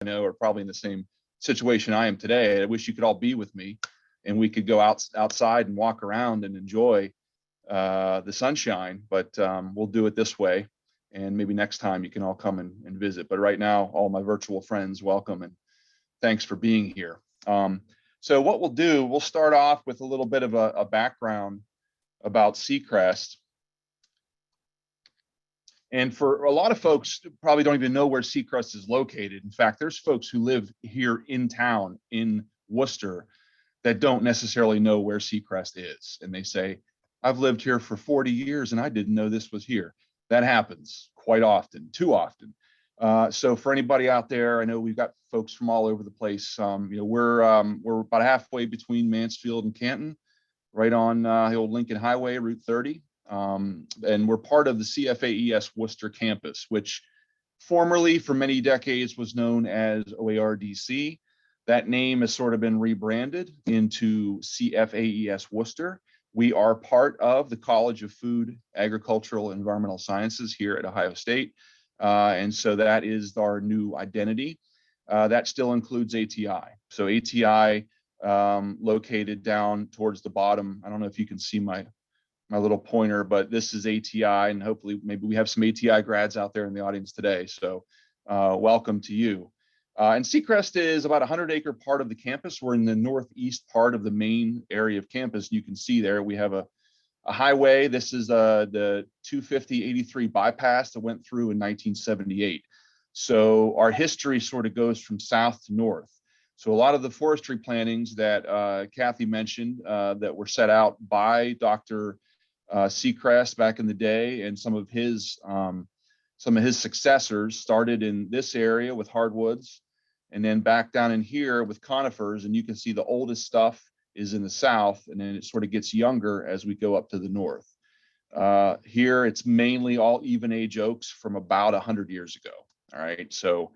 know are probably in the same situation I am today. I wish you could all be with me and we could go outside and walk around and enjoy the sunshine, but we'll do it this way. And maybe next time you can all come and visit. But right now, all my virtual friends, welcome and thanks for being here. So what we'll do, we'll start off with a little bit of a background about Secrest. And for a lot of folks, probably don't even know where Secrest is located. In fact, there's folks who live here in town in Worcester that don't necessarily know where Secrest is. And they say, I've lived here for 40 years and I didn't know this was here. That happens quite often, too often. So for anybody out there, I know we've got folks from all over the place. We're about halfway between Mansfield and Canton, right on the old Lincoln Highway, Route 30. And we're part of the CFAES Worcester campus, which formerly for many decades was known as OARDC. That name has sort of been rebranded into CFAES Worcester. We are part of the College of Food, Agricultural, and Environmental Sciences here at Ohio State. And so that is our new identity. That still includes ATI. So ATI located down towards the bottom. I don't know if you can see my little pointer, but this is ATI, and hopefully maybe we have some ATI grads out there in the audience today. So welcome to you. And Secrest is about a 100-acre part of the campus. We're in the northeast part of the main area of campus. You can see there we have a highway. This is the 250/83 bypass that went through in 1978. So our history sort of goes from south to north. So a lot of the forestry plantings that Kathy mentioned that were set out by Dr. Secrest back in the day, and some of his successors started in this area with hardwoods, and then back down in here with conifers. And you can see the oldest stuff is in the south, and then it sort of gets younger as we go up to the north. Here, it's mainly all even age oaks from about 100 years ago. All right, so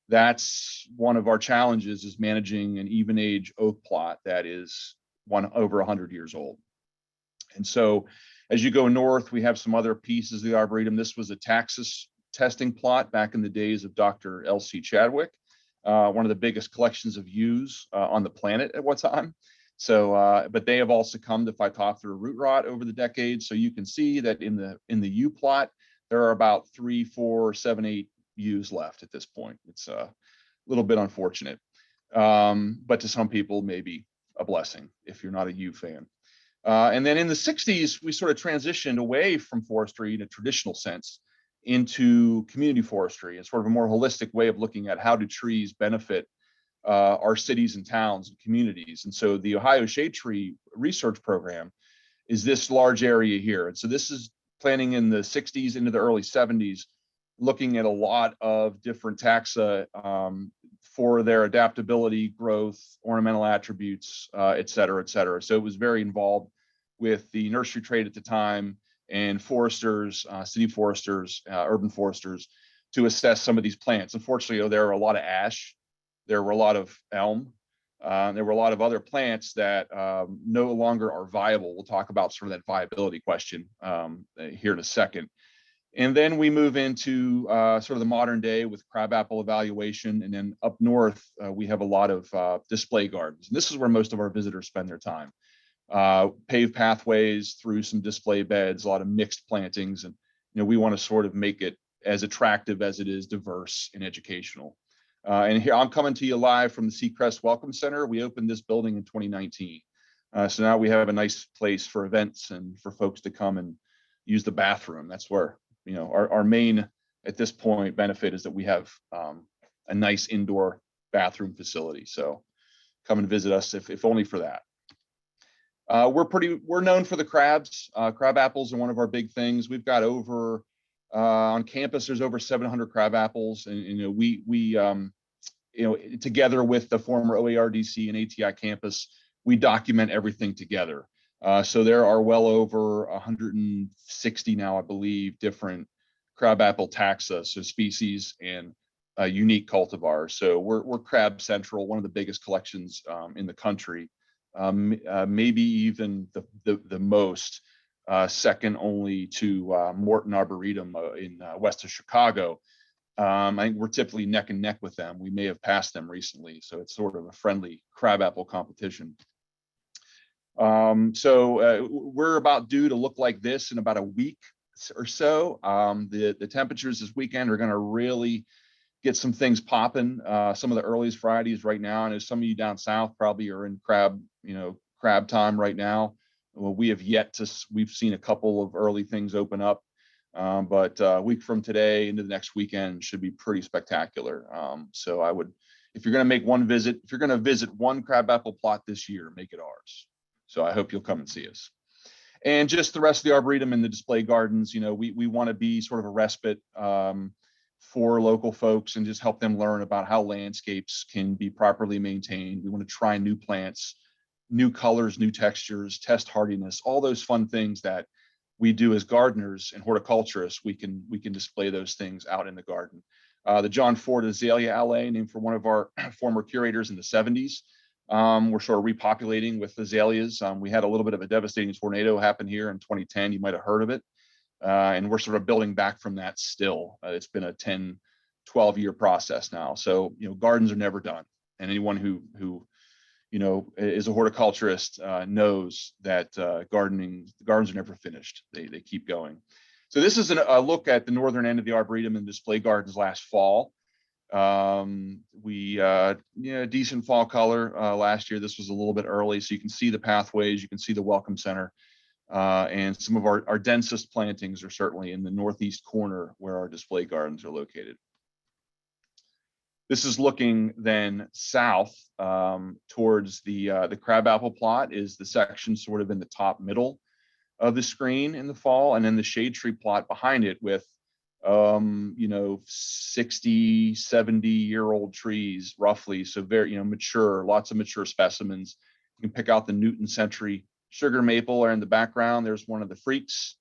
that's one of our challenges, is managing an even age oak plot that is over 100 years old. And so as you go north, we have some other pieces of the Arboretum. This was a taxus testing plot back in the days of Dr. L.C. Chadwick, one of the biggest collections of yews on the planet at one time. So, but they have all succumbed to Phytophthora root rot over the decades. So you can see that in the yew plot, there are about 3, 4, 7, 8 yews left at this point. It's a little bit unfortunate, but to some people, maybe a blessing if you're not a yew fan. And then in the 60s, we sort of transitioned away from forestry in a traditional sense into community forestry, and sort of a more holistic way of looking at how do trees benefit our cities and towns and communities. And so the Ohio Shade Tree Research Program is this large area here. And so this is planning in the 60s into the early 70s, looking at a lot of different taxa for their adaptability, growth, ornamental attributes, et cetera, et cetera. So it was very involved with the nursery trade at the time and foresters, city foresters, urban foresters, to assess some of these plants. Unfortunately, there were a lot of ash, there were a lot of elm, there were a lot of other plants that no longer are viable. We'll talk about sort of that viability question here in a second. And then we move into sort of the modern day with crabapple evaluation. And then up north, we have a lot of display gardens. And this is where most of our visitors spend their time. Paved pathways through some display beds, a lot of mixed plantings. And we want to sort of make it as attractive as it is diverse and educational. And here I'm coming to you live from the Secrest Welcome Center. We opened this building in 2019. So now we have a nice place for events and for folks to come and use the bathroom. That's where our main, at this point, benefit is that we have a nice indoor bathroom facility. So come and visit us if only for that. We're known for the crabs. Crab apples are one of our big things. We've got over on campus, there's over 700 crab apples, and we together with the former OARDC and ATI campus, we document everything together. So there are well over 160 now, I believe, different crabapple taxa, so species and unique cultivars. So we're crab central, one of the biggest collections in the country, maybe even the most, second only to Morton Arboretum in west of Chicago. I think we're typically neck and neck with them. We may have passed them recently, so it's sort of a friendly crabapple competition. We're about due to look like this in about a week or so. The temperatures this weekend are going to really get some things popping. Some of the earliest varieties right now, and as some of you down south probably are in crab time right now. Well, we've seen a couple of early things open up, but a week from today into the next weekend should be pretty spectacular. So I would, if you're going to make one visit, if you're going to visit one crabapple plot this year, make it ours. So I hope you'll come and see us. And just the rest of the Arboretum and the display gardens, we want to be sort of a respite for local folks and just help them learn about how landscapes can be properly maintained. We want to try new plants, new colors, new textures, test hardiness, all those fun things that we do as gardeners and horticulturists. We can display those things out in the garden. The John Ford Azalea Alley, named for one of our former curators in the 70s. We're sort of repopulating with azaleas. We had a little bit of a devastating tornado happen here in 2010. You might have heard of it. And we're sort of building back from that still. It's been a 10, 12-year process now. So, gardens are never done. And anyone who is a horticulturist knows that gardens are never finished. They keep going. So this is a look at the northern end of the Arboretum and display gardens last fall. Decent fall color last year. This was a little bit early, so you can see the pathways, you can see the welcome center, and some of our densest plantings are certainly in the northeast corner where our display gardens are located. This is looking then south towards the crabapple plot is the section sort of in the top middle of the screen in the fall, and then the shade tree plot behind it with 60, 70-year-old trees roughly. So very, mature, lots of mature specimens. You can pick out the Newton Century sugar maple are in the background. There's one of the freaks,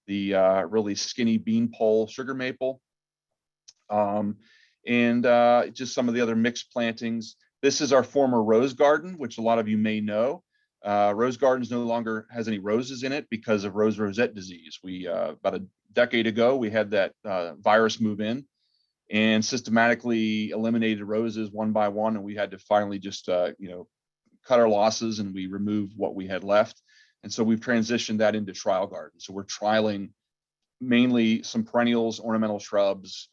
the really skinny beanpole sugar maple. And just some of the other mixed plantings. This is our former rose garden, which a lot of you may know. Rose gardens no longer has any roses in it because of rose rosette disease. We about a decade ago, we had that virus move in and systematically eliminated roses one by one, and we had to finally just cut our losses, and we removed what we had left. And so we've transitioned that into trial gardens. So we're trialing mainly some perennials, ornamental shrubs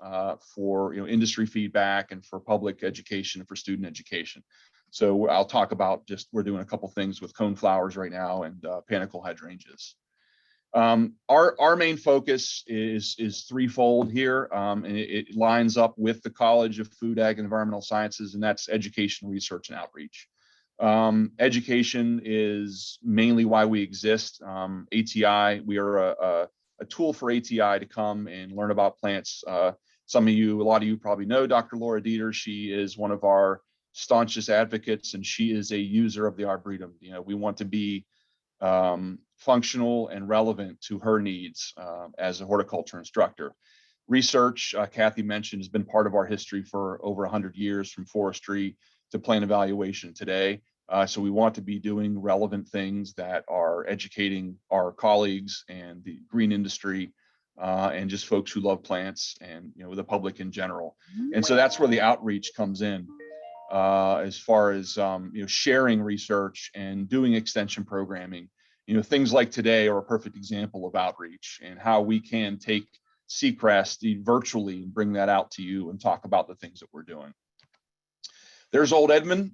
for industry feedback and for public education and for student education. So I'll talk about we're doing a couple things with coneflowers right now and panicle hydrangeas. Our main focus is threefold here, and it lines up with the College of Food, Ag, and Environmental Sciences, and that's education, research, and outreach. Education is mainly why we exist. ATI, we are a tool for ATI to come and learn about plants. A lot of you probably know Dr. Laura Dieter. She is one of our staunchest advocates, and she is a user of the Arboretum. We want to be functional and relevant to her needs as a horticulture instructor. Research, Kathy mentioned, has been part of our history for over 100 years, from forestry to plant evaluation today. So we want to be doing relevant things that are educating our colleagues and the green industry and just folks who love plants and the public in general. And so that's where the outreach comes in, as far as sharing research and doing extension programming. Things like today are a perfect example of outreach and how we can take Secrest virtually and bring that out to you and talk about the things that we're doing. There's old Edmund.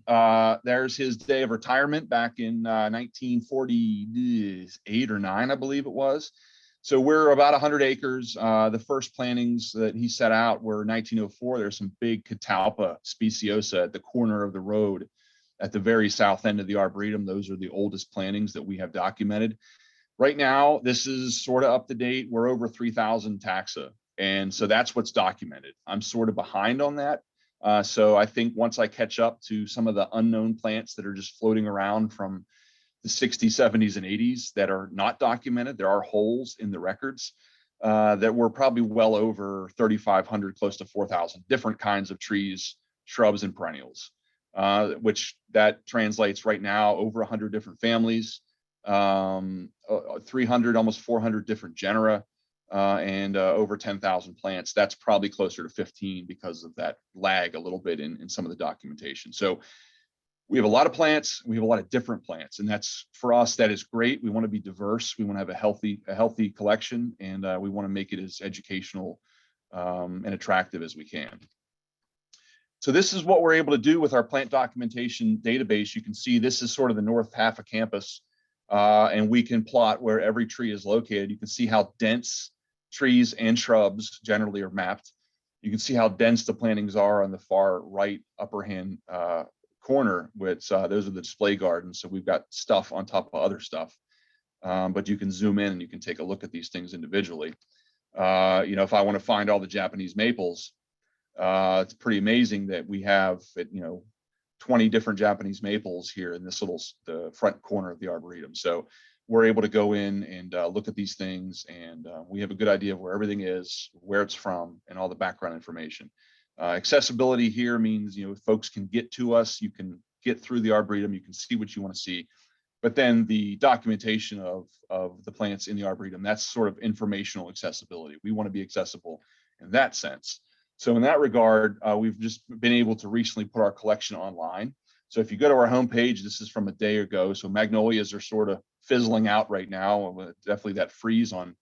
There's his day of retirement back in 1948 or 9, I believe it was. So we're about 100 acres. The first plantings that he set out were 1904. There's some big Catalpa speciosa at the corner of the road at the very south end of the Arboretum. Those are the oldest plantings that we have documented. Right now, this is sort of up to date. We're over 3,000 taxa. And so that's what's documented. I'm sort of behind on that. So I think once I catch up to some of the unknown plants that are just floating around from the 60s, 70s, and 80s that are not documented, there are holes in the records, that we're probably well over 3,500, close to 4,000 different kinds of trees, shrubs, and perennials, which that translates right now over 100 different families, 300, almost 400 different genera. and over 10,000 plants. That's probably closer to 15 because of that lag a little bit in some of the documentation. So we have a lot of plants, we have a lot of different plants, and that's, for us, that is great. We want to be diverse. We want to have a healthy collection, and we want to make it as educational and attractive as we can. So this is what we're able to do with our plant documentation database. You can see this is sort of the north half of campus, and we can plot where every tree is located. You can see how dense trees and shrubs generally are mapped. You can see how dense the plantings are on the far right upper hand corner, which those are the display gardens. So we've got stuff on top of other stuff, but you can zoom in and you can take a look at these things individually. If I want to find all the Japanese maples, it's pretty amazing that we have 20 different Japanese maples here in this the front corner of the Arboretum. So we're able to go in and look at these things, and we have a good idea of where everything is, where it's from, and all the background information. Accessibility here means, folks can get to us, you can get through the Arboretum, you can see what you want to see. But then the documentation of the plants in the Arboretum, that's sort of informational accessibility. We want to be accessible in that sense. So in that regard, we've just been able to recently put our collection online. So if you go to our homepage, this is from a day ago. So magnolias are sort of fizzling out right now. Definitely that freeze on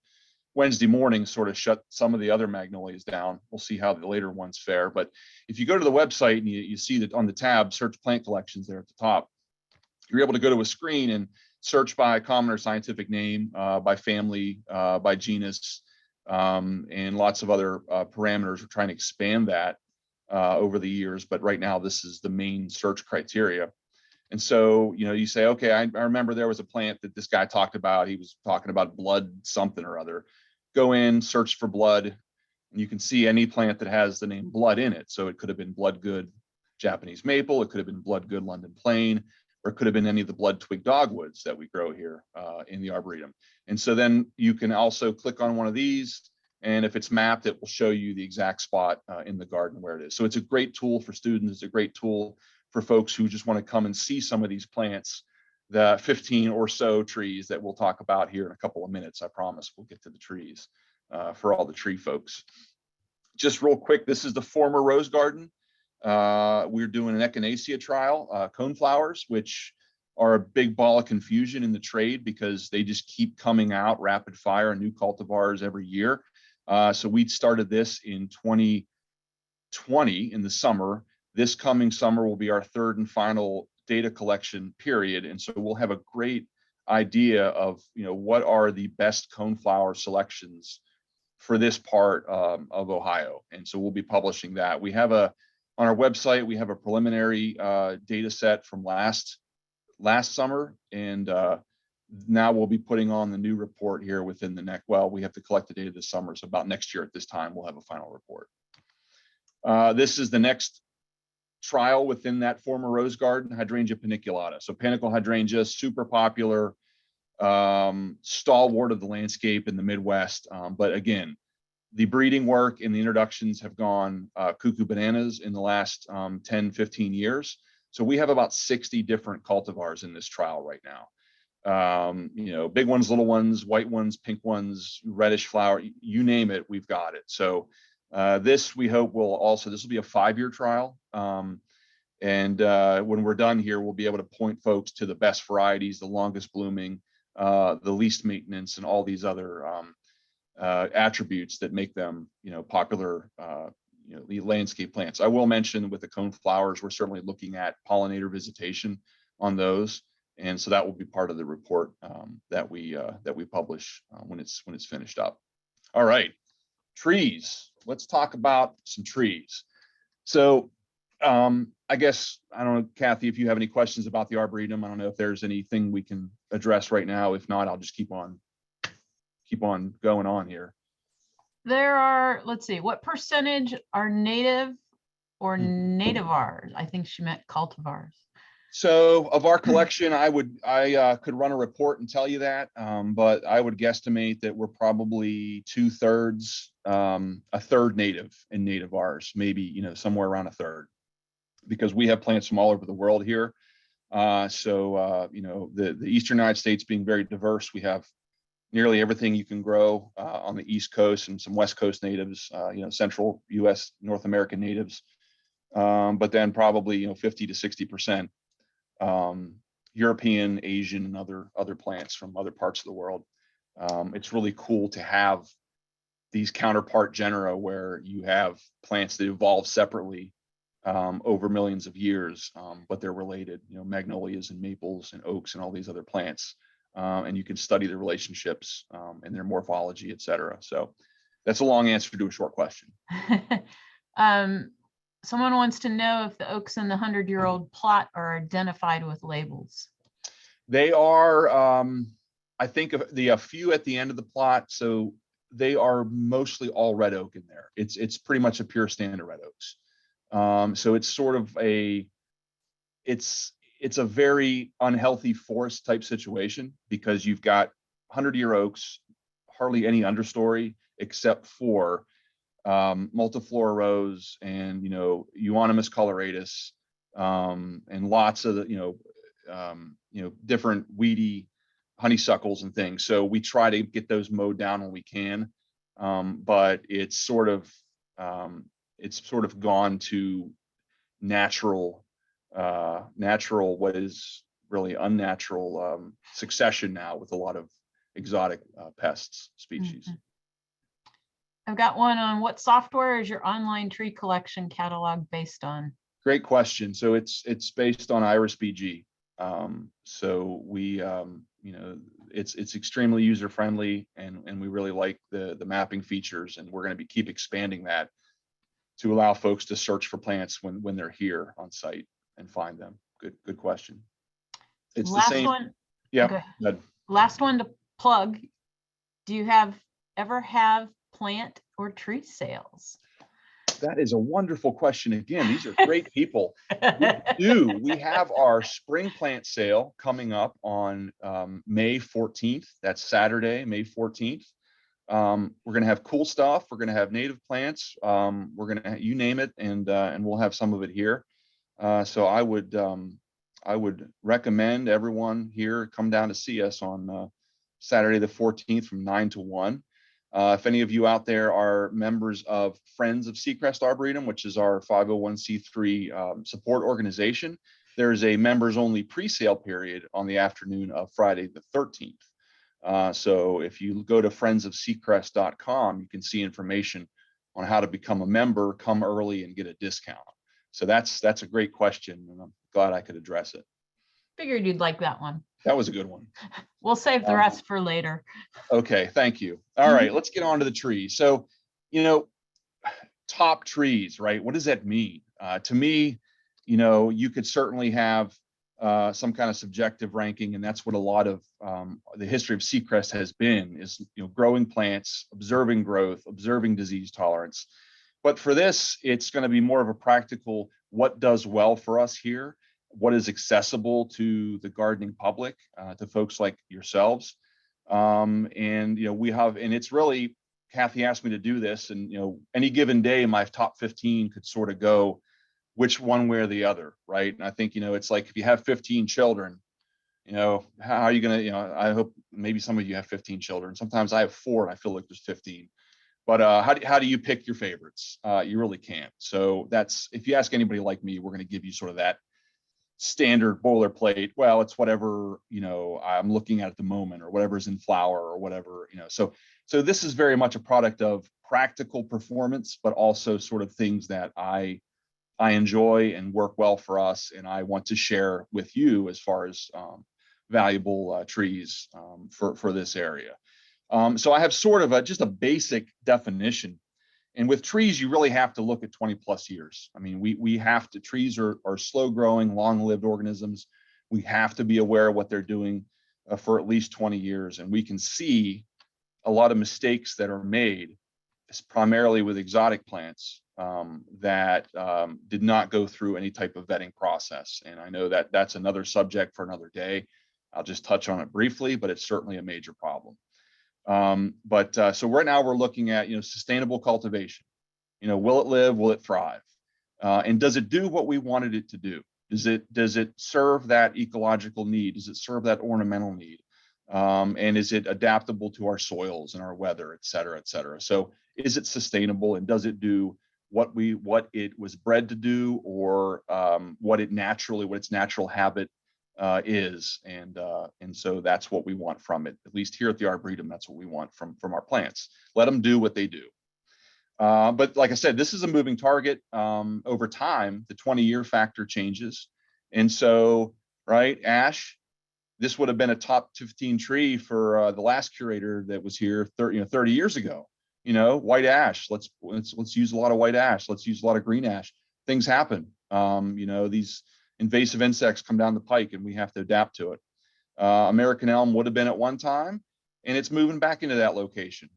Wednesday morning sort of shut some of the other magnolias down. We'll see how the later ones fare. But if you go to the website and you see that on the tab, search plant collections there at the top, you're able to go to a screen and search by common or scientific name, by family, by genus, and lots of other parameters. We're trying to expand that over the years, but right now this is the main search criteria. And so, you say, okay, I remember there was a plant that this guy talked about. He was talking about blood something or other. Go in, search for blood, and you can see any plant that has the name blood in it. So it could have been blood good Japanese maple, it could have been blood good London plane, or it could have been any of the blood twig dogwoods that we grow here in the Arboretum. And so then you can also click on one of these, and if it's mapped, it will show you the exact spot in the garden where it is. So it's a great tool for students. It's a great tool for folks who just want to come and see some of these plants, the 15 or so trees that we'll talk about here in a couple of minutes. I promise we'll get to the trees for all the tree folks. Just real quick, this is the former rose garden. We're doing an echinacea trial, coneflowers, which are a big ball of confusion in the trade because they just keep coming out rapid fire, new cultivars every year. So we started this in 2020 in the summer. This coming summer will be our third and final data collection period. And so we'll have a great idea of, what are the best coneflower selections for this part of Ohio. And so we'll be publishing that. We have on our website, we have a preliminary data set from last summer. And now we'll be putting on the new report here within the next, we have to collect the data this summer. So about next year at this time, we'll have a final report. This is the next trial within that former rose garden, hydrangea paniculata. So panicle hydrangea, super popular, stalwart of the landscape in the Midwest. But again, the breeding work and the introductions have gone cuckoo bananas in the last 10, 15 years. So we have about 60 different cultivars in this trial right now. Big ones, little ones, white ones, pink ones, reddish flower, you name it, we've got it. So this, we hope, this will be a 5-year trial. And when we're done here, we'll be able to point folks to the best varieties, the longest blooming, the least maintenance, and all these other attributes that make them, popular, the landscape plants. I will mention with the coneflowers, we're certainly looking at pollinator visitation on those. And so that will be part of the report that we publish when it's finished up. All right, trees. Let's talk about some trees. So I guess, I don't know, Kathy, if you have any questions about the Arboretum. I don't know if there's anything we can address right now. If not, I'll just keep on going on here. There are, let's see, what percentage are native or nativars? I think she meant cultivars. So of our collection, I could run a report and tell you that, but I would guesstimate that we're probably 2/3, a third native in nativars, maybe, somewhere around a third, because we have plants from all over the world here. The Eastern United States being very diverse, we have nearly everything you can grow on the East Coast, and some West Coast natives, central US, North American natives. But then probably, 50 to 60% European, Asian, and other plants from other parts of the world. It's really cool to have these counterpart genera where you have plants that evolve separately over millions of years, but they're related, magnolias and maples and oaks and all these other plants. And you can study the relationships and their morphology, et cetera. So that's a long answer to a short question. Someone wants to know if the oaks in the 100-year-old plot are identified with labels. They are, I think, a few at the end of the plot. So they are mostly all red oak in there. It's pretty much a pure stand of red oaks. So it's sort of it's a very unhealthy forest type situation, because you've got 100-year oaks, hardly any understory except for multiflora rose and euonymus coloratus, and lots of the different weedy honeysuckles and things. So we try to get those mowed down when we can, but it's sort of gone to natural what is really unnatural succession now, with a lot of exotic pests species. Mm-hmm. I've got one on: what software is your online tree collection catalog based on? Great question. So it's based on IRIS-BG. So we it's extremely user friendly, and we really like the mapping features, and we're going to keep expanding that to allow folks to search for plants when they're here on site and find them. Good question. It's last the same one. Yeah. Okay. Last one to plug. Do you ever have plant or tree sales? That is a wonderful question. Again, these are great people. We have our spring plant sale coming up on May 14th. That's Saturday, May 14th. We're going to have cool stuff. We're going to have native plants. We're going to, you name it, and we'll have some of it here. So I would recommend everyone here come down to see us on Saturday the 14th from 9 to 1. If any of you out there are members of Friends of Secrest Arboretum, which is our 501c3 support organization, there is a members only pre-sale period on the afternoon of Friday the 13th. So if you go to friendsofsecrest.com, you can see information on how to become a member, come early, and get a discount. So that's a great question, and I'm glad I could address it. Figured you'd like that one. That was a good one. We'll save the rest for later. Okay, thank you. All right, let's get on to the trees. So, top trees, right? What does that mean? To me, you could certainly have some kind of subjective ranking, and that's what a lot of the history of Secrest has been, is growing plants, observing growth, observing disease tolerance. But for this, it's going to be more of a practical, what does well for us here, what is accessible to the gardening public, to folks like yourselves. And we have, and it's really, Kathy asked me to do this, and any given day my top 15 could sort of go which one way or the other, right? And I think it's like, if you have 15 children, how are you gonna, I hope maybe some of you have 15 children. Sometimes I have 4 and I feel like there's 15. But how do you pick your favorites? You really can't. So that's, if you ask anybody like me, we're going to give you sort of that standard boilerplate. Well, it's whatever I'm looking at the moment, or whatever's in flower, or whatever. So this is very much a product of practical performance, but also sort of things that I enjoy and work well for us, and I want to share with you as far as valuable trees for this area. So I have sort of just a basic definition. And with trees, you really have to look at 20 plus years. I mean, we have to, trees are slow growing, long lived organisms. We have to be aware of what they're doing for at least 20 years. And we can see a lot of mistakes that are made, primarily with exotic plants, that did not go through any type of vetting process. And I know that that's another subject for another day. I'll just touch on it briefly, but it's certainly a major problem. So right now we're looking at, sustainable cultivation. Will it live? Will it thrive? And does it do what we wanted it to do? Does it serve that ecological need? Does it serve that ornamental need? And is it adaptable to our soils and our weather, et cetera, et cetera. So is it sustainable, and does it do what it was bred to do, or what its natural habit is? And so that's what we want from it. At least here at the Arboretum, that's what we want from our plants. Let them do what they do. But like I said, this is a moving target. Over time, the 20-year factor changes. And so, right, ash, this would have been a top 15 tree for the last curator that was here 30 years ago. White ash, let's use a lot of white ash. Let's use a lot of green ash. Things happen. These invasive insects come down the pike, and we have to adapt to it. American elm would have been at one time, and it's moving back into that location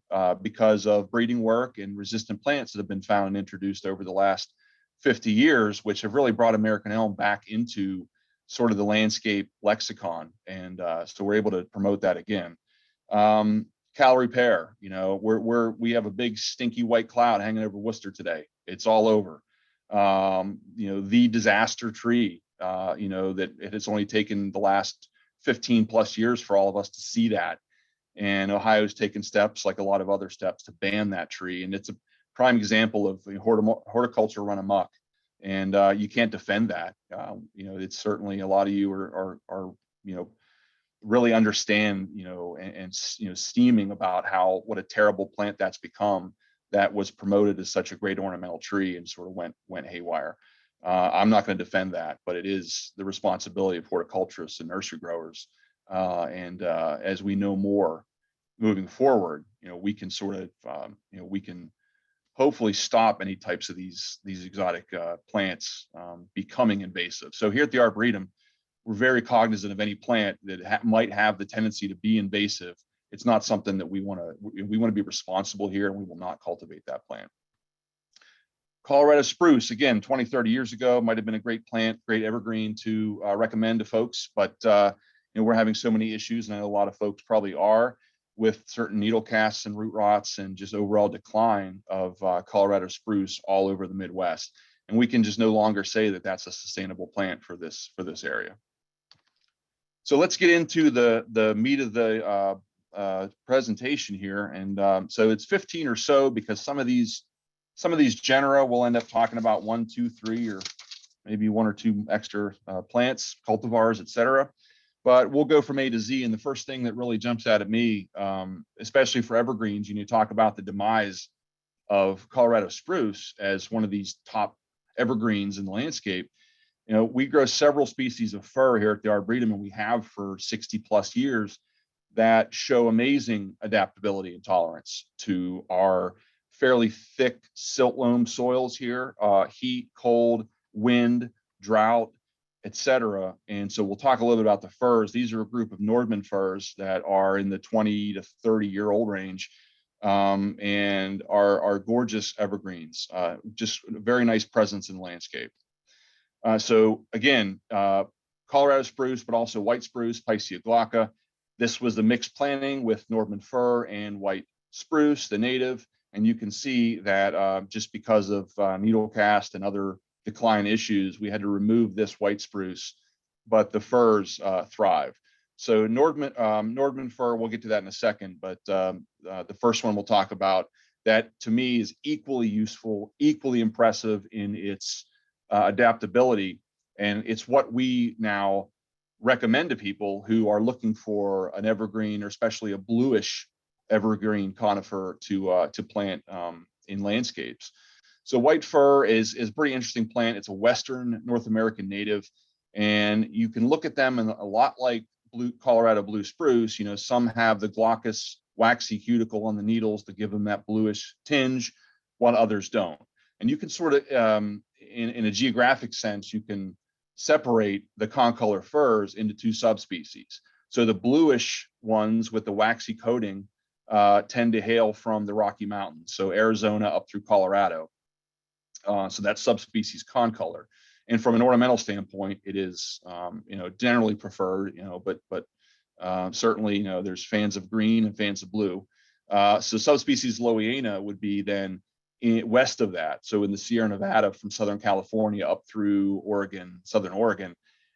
because of breeding work and resistant plants that have been found and introduced over the last 50 years, which have really brought American elm back into sort of the landscape lexicon. And so we're able to promote that again. Calorie pear, we have a big stinky white cloud hanging over Worcester today. It's all over. The disaster tree, that it has only taken the last 15 plus years for all of us to see that. And Ohio's taken steps, like a lot of other steps, to ban that tree. And it's a prime example of horticulture run amok. And you can't defend that. It's certainly, a lot of you are really understand, and steaming about what a terrible plant that's become, that was promoted as such a great ornamental tree and sort of went haywire. I'm not going to defend that, but it is the responsibility of horticulturists and nursery growers. And as we know more moving forward, we can sort of, we can hopefully stop any types of these exotic plants becoming invasive. So here at the Arboretum, we're very cognizant of any plant that might have the tendency to be invasive. It's not something that we want to be responsible here, and we will not cultivate that plant. Colorado spruce, again, 20, 30 years ago, might have been a great plant, great evergreen to recommend to folks, but we're having so many issues, and I know a lot of folks probably are, with certain needle casts and root rots and just overall decline of Colorado spruce all over the Midwest. And we can just no longer say that that's a sustainable plant for this area. So let's get into the meat of the presentation here. And so it's 15 or so, because some of these genera we'll end up talking about 1, 2, 3, or maybe 1 or 2 extra plants, cultivars, etc. But we'll go from A to Z. And the first thing that really jumps out at me, especially for evergreens, you talk about the demise of Colorado spruce as one of these top evergreens in the landscape. We grow several species of fir here at the Arboretum, and we have for 60 plus years, that show amazing adaptability and tolerance to our fairly thick silt loam soils here, heat, cold, wind, drought, etc. And so we'll talk a little bit about the firs. These are a group of Nordman firs that are in the 20 to 30-year-old range, and are gorgeous evergreens, just a very nice presence in the landscape. So again, Colorado spruce, but also white spruce, Picea glauca. This was the mixed planting with Nordman fir and white spruce, the native. And you can see that just because of needle cast and other decline issues, we had to remove this white spruce, but the firs thrive. So Nordman fir, we'll get to that in a second, but the first one we'll talk about, that to me is equally useful, equally impressive in its adaptability. And it's what we now recommend to people who are looking for an evergreen, or especially a bluish evergreen conifer to plant in landscapes. So white fir is a pretty interesting plant. It's a Western North American native, and you can look at them, and a lot like Colorado blue spruce, some have the glaucous waxy cuticle on the needles to give them that bluish tinge, while others don't. And you can sort of, in a geographic sense, you can separate the concolor firs into 2 subspecies. So the bluish ones with the waxy coating tend to hail from the Rocky Mountains, so Arizona up through Colorado. So that's subspecies concolor. And from an ornamental standpoint, it is generally preferred, but certainly there's fans of green and fans of blue. So subspecies Lowiana would be then west of that. So in the Sierra Nevada from Southern California up through Oregon, Southern Oregon,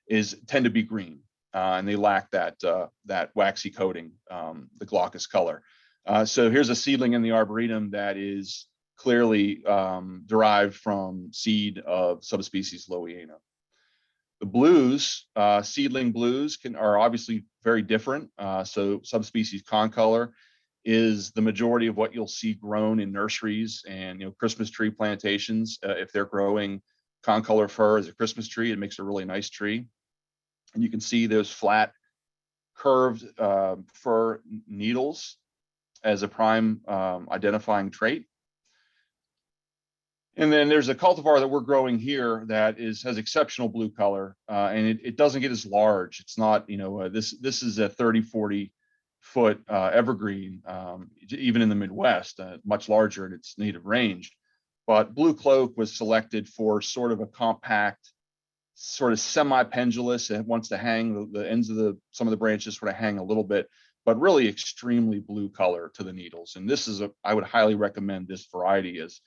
tend to be green. and they lack that waxy coating, the glaucous color. So here's a seedling in the Arboretum that is clearly derived from seed of subspecies Lowiana. The blues, seedling blues are obviously very different. So subspecies concolor is the majority of what you'll see grown in nurseries and Christmas tree plantations. If they're growing concolor fir as a Christmas tree, it makes a really nice tree. And you can see those flat curved fir needles as a prime identifying trait. And then there's a cultivar that we're growing here that has exceptional blue color, and it doesn't get as large. It's not, this is a 30, 40 foot evergreen, even in the Midwest, much larger in its native range. But blue cloak was selected for sort of a compact, sort of semi-pendulous. It wants to hang the ends of some of the branches sort of hang a little bit, but really extremely blue color to the needles. And this is I would highly recommend this variety as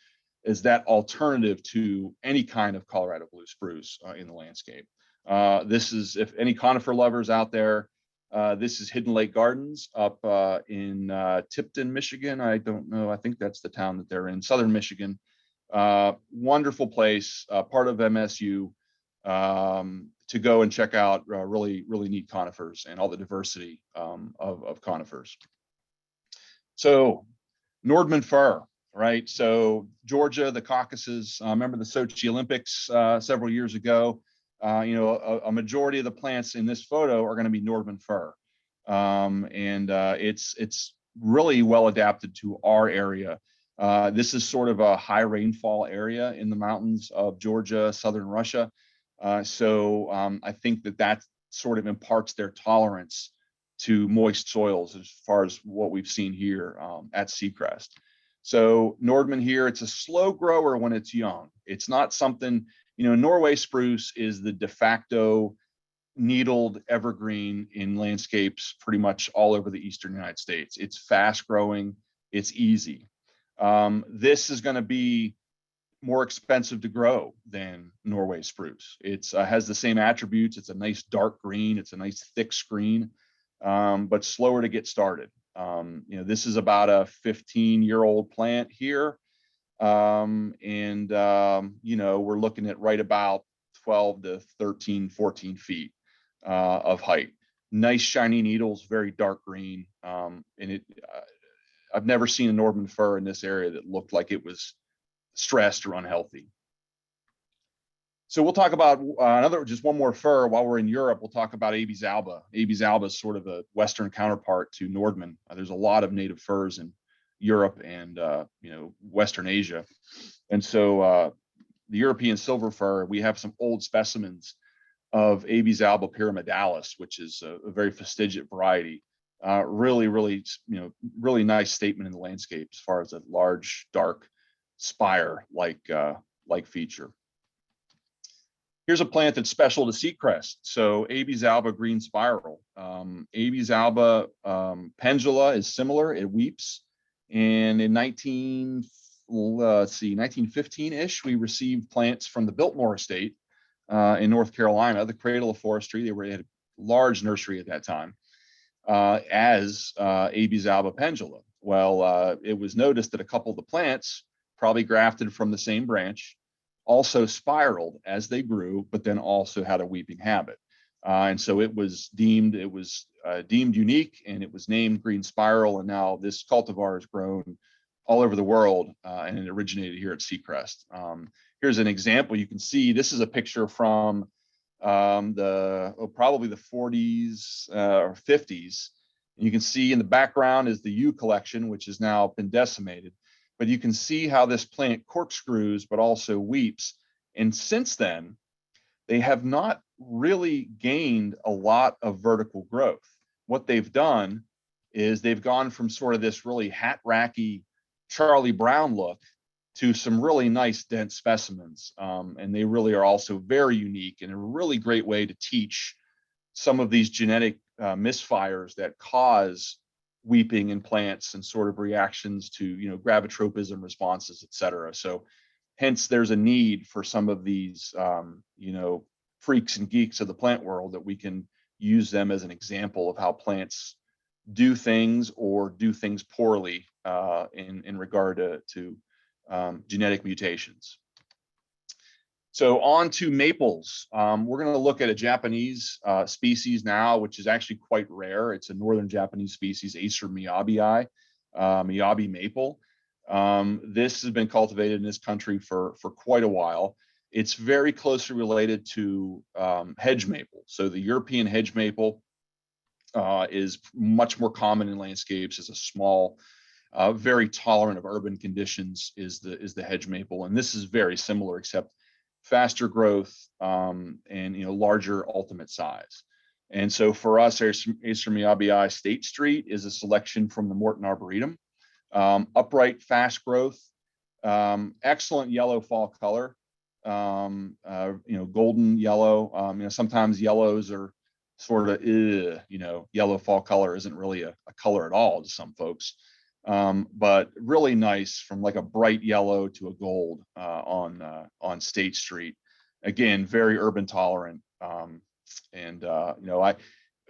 that alternative to any kind of Colorado blue spruce in the landscape. This is, if any conifer lovers out there, this is Hidden Lake Gardens up in Tipton, Michigan. I don't know. I think that's the town that they're in, Southern Michigan. Wonderful place, part of MSU, to go and check out really, really neat conifers and all the diversity of conifers. So Nordman fir, right? So Georgia, the Caucasus, remember the Sochi Olympics several years ago? A majority of the plants in this photo are going to be Nordman fir. It's really well adapted to our area. This is sort of a high rainfall area in the mountains of Georgia, southern Russia. So I think that sort of imparts their tolerance to moist soils as far as what we've seen here at Secrest. So Nordman here, it's a slow grower when it's young. It's not something, Norway spruce is the de facto needled evergreen in landscapes pretty much all over the eastern United States. It's fast growing, it's easy. This is going to be more expensive to grow than Norway spruce. It has the same attributes. It's a nice dark green. It's a nice thick screen, but slower to get started. This is about a 15-year-old plant here. We're looking at right about 12 to 13, 14 feet of height. Nice shiny needles, very dark green. I've never seen a Nordman fir in this area that looked like it was stressed or unhealthy. So we'll talk about just one more fir while we're in Europe. We'll talk about Abies alba. Abies alba is sort of a Western counterpart to Nordman. There's a lot of native firs in Europe and Western Asia. And so the European silver fir, we have some old specimens of Abies alba pyramidalis, which is a very fastigiate variety. Really, really, really nice statement in the landscape as far as a large, dark spire like feature. Here's a plant that's special to Secrest. So Abies alba green spiral. Abies alba pendula is similar. It weeps. And in 1915-ish, we received plants from the Biltmore Estate in North Carolina, the cradle of forestry. They had a large nursery at that time as Abies alba pendula. Well, it was noticed that a couple of the plants, probably grafted from the same branch, also spiraled as they grew, but then also had a weeping habit. And so it was deemed unique, and it was named green spiral. And now this cultivar is grown all over the world, and it originated here at Secrest. Here's an example. You can see this is a picture from probably the 40s or 50s. And you can see in the background is the U collection, which has now been decimated. But you can see how this plant corkscrews, but also weeps. And since then, they have not really gained a lot of vertical growth. What they've done is they've gone from sort of this really hat-racky Charlie Brown look to some really nice dense specimens. And they really are also very unique and a really great way to teach some of these genetic misfires that cause weeping in plants and sort of reactions to gravitropism responses, et cetera. So hence there's a need for some of these freaks and geeks of the plant world that we can use them as an example of how plants do things or do things poorly in regard to genetic mutations. So on to maples. We're going to look at a Japanese species now, which is actually quite rare. It's a northern Japanese species, Acer miyabii, miyabi maple. This has been cultivated in this country for quite a while. It's very closely related to hedge maple. So the European hedge maple is much more common in landscapes as a small, very tolerant of urban conditions is the hedge maple. And this is very similar, except faster growth and larger ultimate size. And so for us, Acer miyabii State Street is a selection from the Morton Arboretum. Upright, fast growth, excellent yellow fall color, golden yellow. Sometimes yellows are sort of, yellow fall color isn't really a color at all to some folks. But really nice from like a bright yellow to a gold on State Street. Again, very urban tolerant.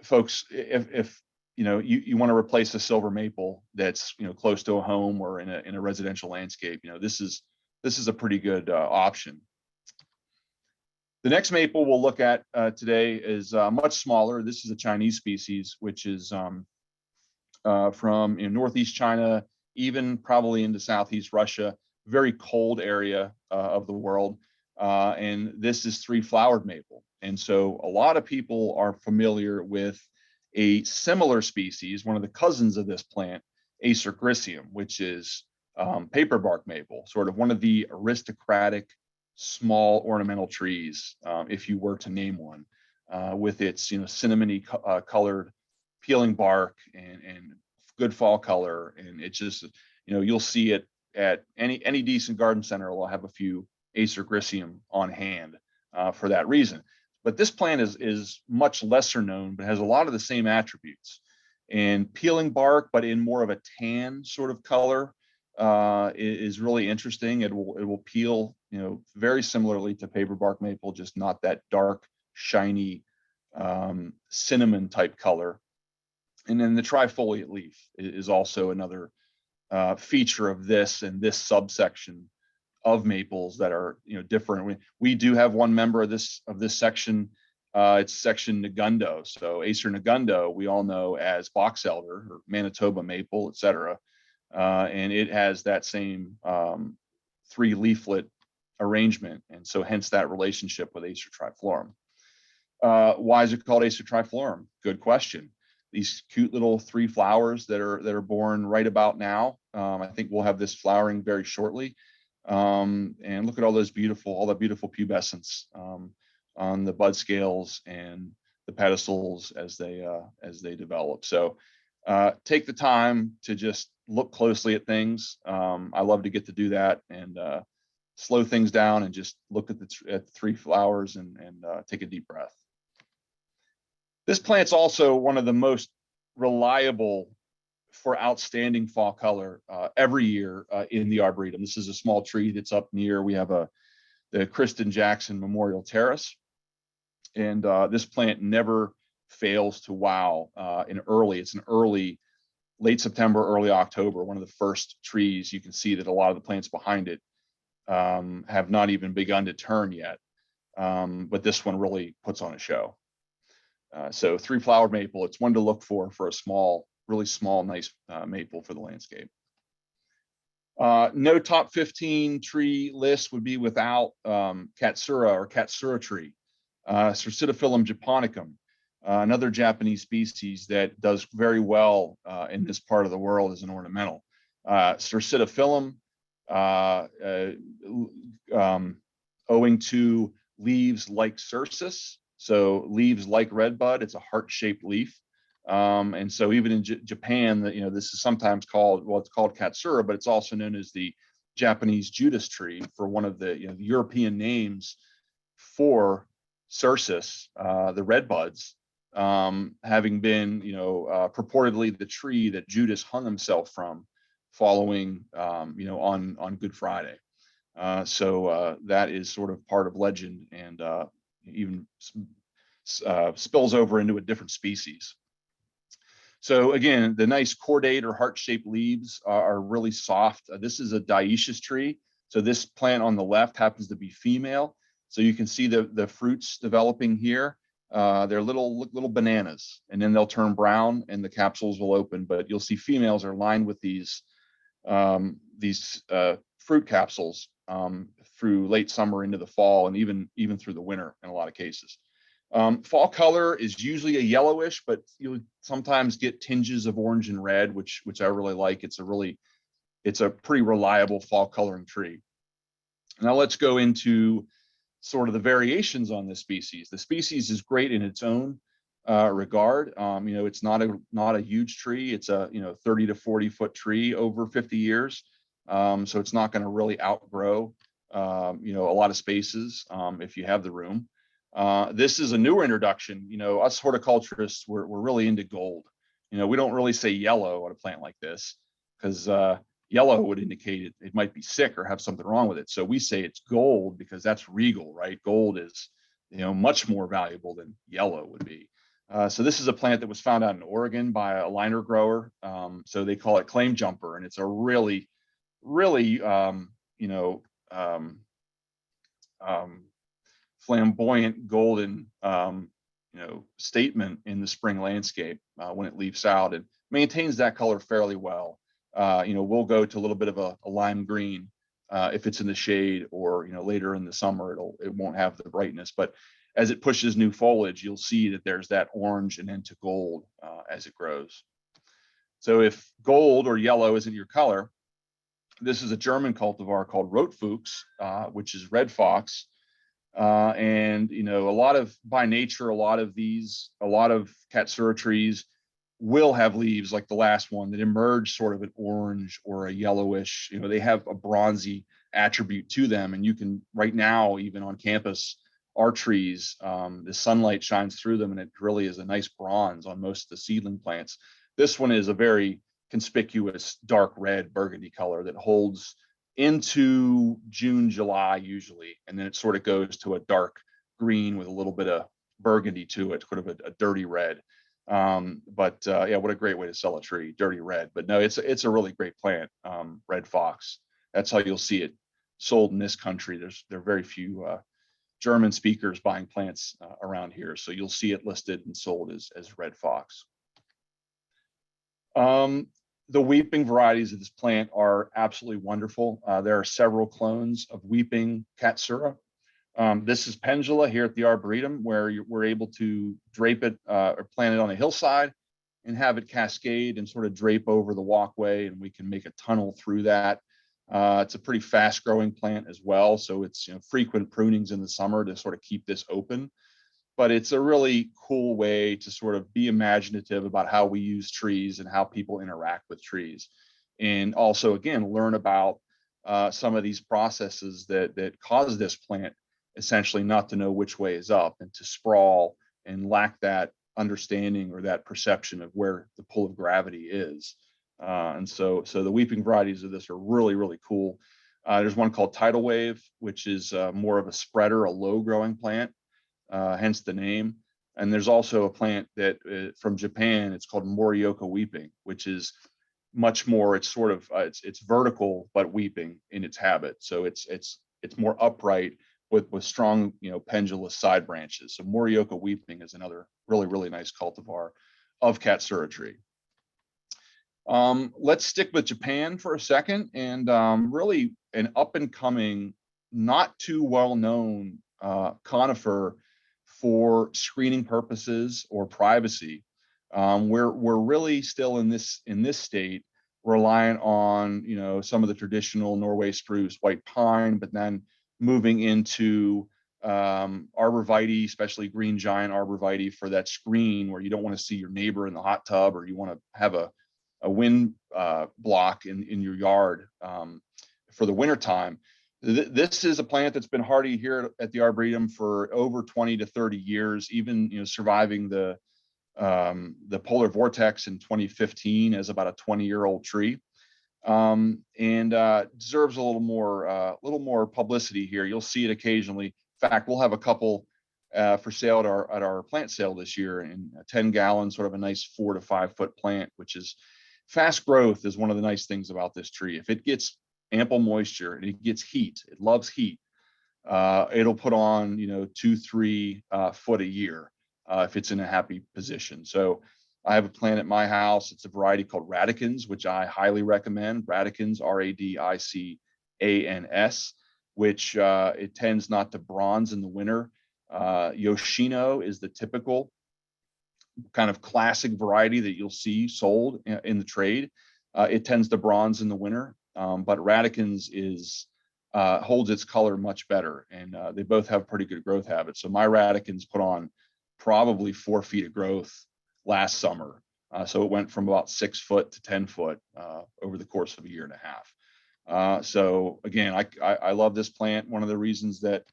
Folks, if you want to replace a silver maple that's close to a home or in a residential landscape, this is a pretty good option. The next maple we'll look at today is much smaller. This is a Chinese species, which is from northeast China, even probably into southeast Russia, very cold area of the world. And this is three-flowered maple. And so a lot of people are familiar with a similar species, one of the cousins of this plant, Acer griseum, which is paperbark maple, sort of one of the aristocratic small ornamental trees, if you were to name one, with its cinnamony colored peeling bark and good fall color. And it's just, you'll see it at any decent garden center will have a few Acer griseum on hand for that reason. But this plant is much lesser known, but has a lot of the same attributes. And peeling bark, but in more of a tan sort of color, is really interesting. It will peel, very similarly to paperbark maple, just not that dark, shiny, cinnamon type color. And then the trifoliate leaf is also another feature of this and this subsection of maples that are different. We do have one member of this section. It's section Negundo. So Acer Negundo, we all know as box elder or Manitoba maple, etc. And it has that same three leaflet arrangement, and so hence that relationship with Acer triflorum. Why is it called Acer triflorum? Good question. These cute little three flowers that are born right about now. I think we'll have this flowering very shortly. And look at all the beautiful pubescence on the bud scales and the pedicels as they develop. So take the time to just look closely at things. I love to get to do that and slow things down and just look at the three flowers and take a deep breath. This plant's also one of the most reliable for outstanding fall color every year in the Arboretum. This is a small tree that's up near, we have the Kristen Jackson Memorial Terrace. And this plant never fails to wow it's an early, late September, early October, one of the first trees. You can see that a lot of the plants behind it have not even begun to turn yet. But this one really puts on a show. So three-flowered maple, it's one to look for a small, really small, nice maple for the landscape. No top 15 tree list would be without Katsura or Katsura tree. Cercidophyllum japonicum, another Japanese species that does very well in this part of the world as an ornamental. Cercidophyllum, owing to leaves like cercis, so leaves like redbud, it's a heart-shaped leaf. And so even in Japan, this is sometimes called, it's called Katsura, but it's also known as the Japanese Judas tree for one of the European names for cercis, the redbuds, having been purportedly the tree that Judas hung himself from following on Good Friday. So that is sort of part of legend and even spills over into a different species. So again, the nice cordate or heart-shaped leaves are really soft. This is a dioecious tree. So this plant on the left happens to be female. So you can see the fruits developing here. They're little bananas, and then they'll turn brown and the capsules will open. But you'll see females are lined with these fruit capsules through late summer into the fall, and even through the winter in a lot of cases. Fall color is usually a yellowish, but you'll sometimes get tinges of orange and red, which I really like. It's a pretty reliable fall coloring tree. Now let's go into sort of the variations on this species. The species is great in its own regard. It's not a huge tree. It's a 30 to 40 foot tree over 50 years. So it's not going to really outgrow a lot of spaces if you have the room. This is a newer introduction. Us horticulturists, we're really into gold. We don't really say yellow on a plant like this because yellow would indicate it might be sick or have something wrong with it. So we say it's gold because that's regal, right? Gold is, much more valuable than yellow would be. So this is a plant that was found out in Oregon by a liner grower. So they call it claim jumper, and it's a really, really, flamboyant golden, statement in the spring landscape when it leaves out, and maintains that color fairly well. We'll go to a little bit of a lime green if it's in the shade, or later in the summer it won't have the brightness. But as it pushes new foliage, you'll see that there's that orange and into gold as it grows. So if gold or yellow isn't your color, this is a German cultivar called Rotfuchs, which is red fox. And by nature, a lot of Katsura trees will have leaves like the last one that emerge sort of an orange or a yellowish. They have a bronzy attribute to them, and you can right now, even on campus, our trees, the sunlight shines through them, and it really is a nice bronze on most of the seedling plants. This one is a very conspicuous dark red burgundy color that holds into June, July usually, and then it sort of goes to a dark green with a little bit of burgundy to it, sort of a dirty red. What a great way to sell a tree, dirty red. But no, it's a really great plant, red fox. That's how you'll see it sold in this country. There are very few German speakers buying plants around here, so you'll see it listed and sold as red fox. The weeping varieties of this plant are absolutely wonderful. There are several clones of weeping Katsura. This is pendula here at the Arboretum, where we're able to drape it or plant it on a hillside and have it cascade and sort of drape over the walkway, and we can make a tunnel through that. It's a pretty fast growing plant as well, so it's frequent prunings in the summer to sort of keep this open. But it's a really cool way to sort of be imaginative about how we use trees and how people interact with trees. And also, again, learn about some of these processes that cause this plant essentially not to know which way is up and to sprawl and lack that understanding or that perception of where the pull of gravity is. And so the weeping varieties of this are really, really cool. There's one called Tidal Wave, which is more of a spreader, a low growing plant. Hence the name. And there's also a plant that from Japan, it's called Morioka weeping, which is much more, it's sort of, it's vertical, but weeping in its habit. So it's more upright with strong, pendulous side branches. So Morioka weeping is another really, really nice cultivar of Katsura tree. Let's stick with Japan for a second, and really an up and coming, not too well known conifer for screening purposes or privacy. We're really still in this state reliant on some of the traditional Norway spruce, white pine, but then moving into arborvitae, especially green giant arborvitae, for that screen where you don't want to see your neighbor in the hot tub, or you want to have a wind block in your yard for the winter time. This is a plant that's been hardy here at the Arboretum for over 20 to 30 years, even surviving the polar vortex in 2015 as about a 20-year-old tree, and deserves a little more publicity here. You'll see it occasionally. In fact, we'll have a couple for sale at our plant sale this year, in a 10 gallon, sort of a nice 4 to 5 foot plant, which is fast growth is one of the nice things about this tree. If it gets ample moisture and it gets heat, it loves heat, it'll put on, 2-3 foot a year if it's in a happy position. So I have a plant at my house. It's a variety called Radicans, which I highly recommend. Radicans, Radicans, which it tends not to bronze in the winter. Yoshino is the typical kind of classic variety that you'll see sold in the trade. It tends to bronze in the winter, but Radicans holds its color much better, and they both have pretty good growth habits. So my Radicans put on probably 4 feet of growth last summer. So it went from about 6 foot to 10 foot over the course of a year and a half. So again, I love this plant. One of the reasons that,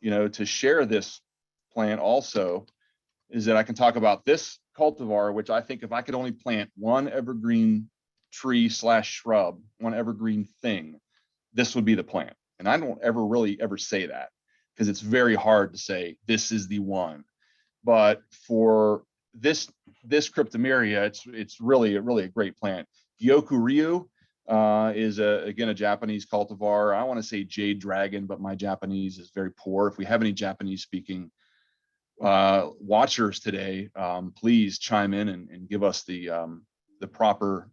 to share this plant also is that I can talk about this cultivar, which I think if I could only plant one evergreen tree / shrub, one evergreen thing, this would be the plant. And I don't ever say that, because it's very hard to say this is the one. But for this cryptomeria, it's really a great plant. Gyoku-ryu is again a Japanese cultivar. I want to say jade dragon, but my Japanese is very poor. If we have any Japanese speaking watchers today, please chime in and give us the proper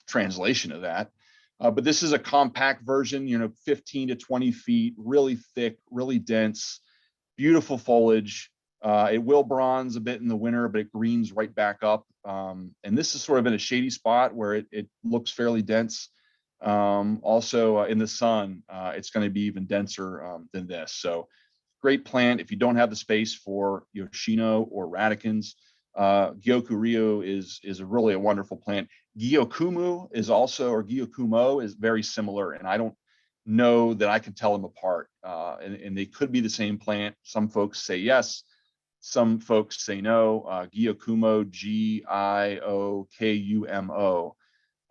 translation of that. But this is a compact version, 15 to 20 feet, really thick, really dense, beautiful foliage. It will bronze a bit in the winter, but it greens right back up. And this is sort of in a shady spot where it looks fairly dense. Also in the sun, it's going to be even denser than this. So great plant. If you don't have the space for Yoshino or Radicans, Gyoku-ryu is really a wonderful plant. Gyokumu is also, or Gyokumo is very similar, and I don't know that I can tell them apart. And they could be the same plant. Some folks say yes, some folks say no. Gyokumo,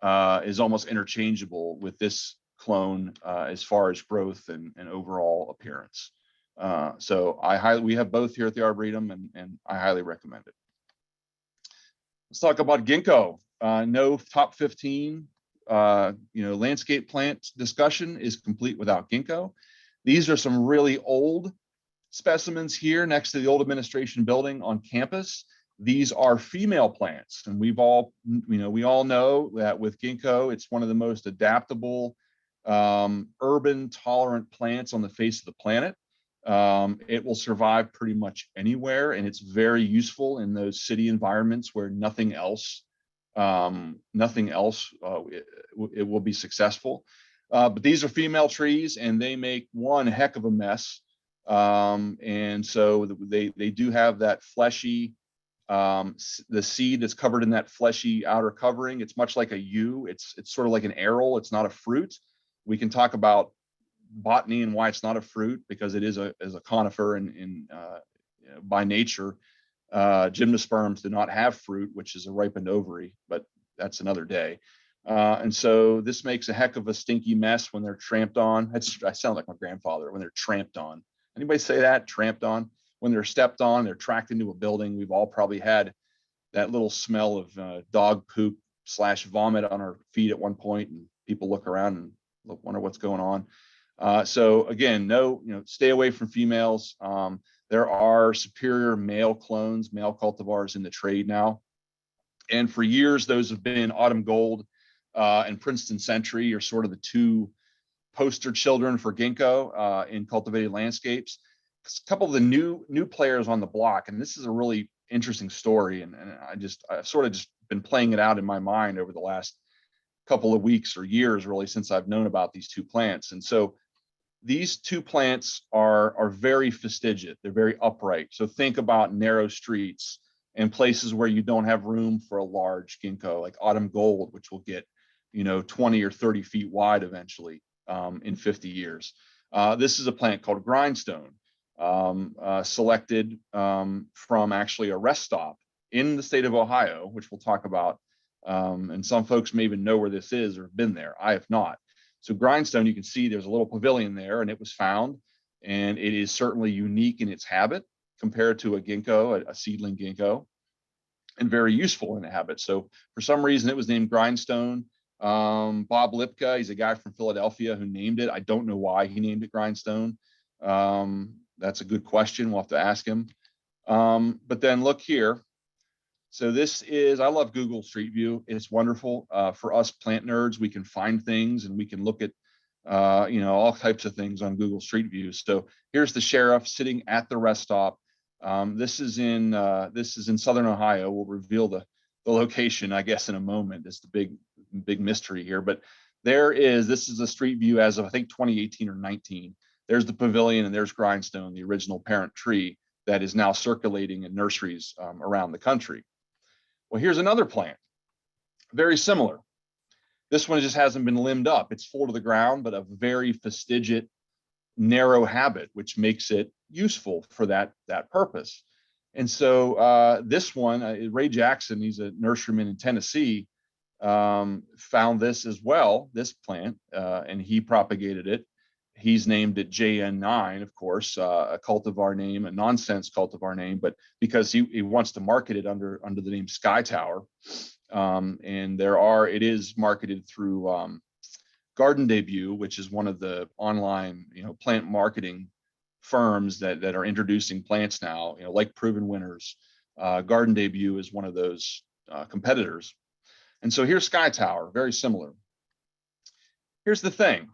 Giokumo, is almost interchangeable with this clone as far as growth and overall appearance. So we have both here at the Arboretum, and I highly recommend it. Let's talk about ginkgo. No top 15, landscape plant discussion is complete without ginkgo. These are some really old specimens here next to the old administration building on campus. These are female plants, and we all know that with ginkgo, it's one of the most adaptable, urban tolerant plants on the face of the planet. It will survive pretty much anywhere, and it's very useful in those city environments where nothing else it will be successful. But these are female trees, and they make one heck of a mess. And so they do have that fleshy, the seed that's covered in that fleshy outer covering. It's much like a yew. It's sort of like an aril. It's not a fruit. We can talk about botany and why it's not a fruit, because it is a conifer, and by nature, gymnosperms do not have fruit, which is a ripened ovary, but that's another day. And so this makes a heck of a stinky mess when they're tramped on. I sound like my grandfather. When they're tramped on. Anybody say that? Tramped on? When they're stepped on, they're tracked into a building. We've all probably had that little smell of dog poop / vomit on our feet at one point, and people look around and wonder what's going on. So again, stay away from females. There are superior male clones, male cultivars in the trade now. And for years, those have been Autumn Gold and Princeton Century are sort of the two poster children for ginkgo in cultivated landscapes. A couple of the new players on the block, and this is a really interesting story, and I've sort of just been playing it out in my mind over the last couple of weeks or years, really, since I've known about these two plants. And so these two plants are very fastigiate. They're very upright. So think about narrow streets and places where you don't have room for a large ginkgo, like Autumn Gold, which will get 20 or 30 feet wide eventually in 50 years. This is a plant called Grindstone, selected from actually a rest stop in the state of Ohio, which we'll talk about. And some folks may even know where this is or have been there. I have not. So Grindstone, you can see there's a little pavilion there, and it was found, and it is certainly unique in its habit. compared to a ginkgo, a seedling ginkgo, and very useful in a habit. So for some reason, it was named grindstone. Bob Lipka, he's a guy from Philadelphia who named it. I don't know why he named it grindstone. That's a good question. We'll have to ask him. But then look here. So this is, I love Google Street View. It's wonderful for us plant nerds. We can find things and we can look at, all types of things on Google Street View. So here's the sheriff sitting at the rest stop. This is in Southern Ohio. We'll reveal the location, I guess, in a moment. It's the big mystery here. But this is a street view as of, I think, 2018 or 19. There's the pavilion and there's grindstone, the original parent tree that is now circulating in nurseries around the country. Well, here's another plant, very similar. This one just hasn't been limbed up. It's full to the ground, but a very fastigiate, narrow habit, which makes it useful for that purpose. And so this one, Ray Jackson, he's a nurseryman in Tennessee, found this as well, this plant, and he propagated it. He's named it JN9, of course, a cultivar name, a nonsense cultivar name, but because he wants to market it under the name Sky Tower. And it is marketed through Garden Debut, which is one of the online, plant marketing firms that are introducing plants now, like Proven Winners. Garden Debut is one of those competitors. And so here's Sky Tower, very similar. Here's the thing.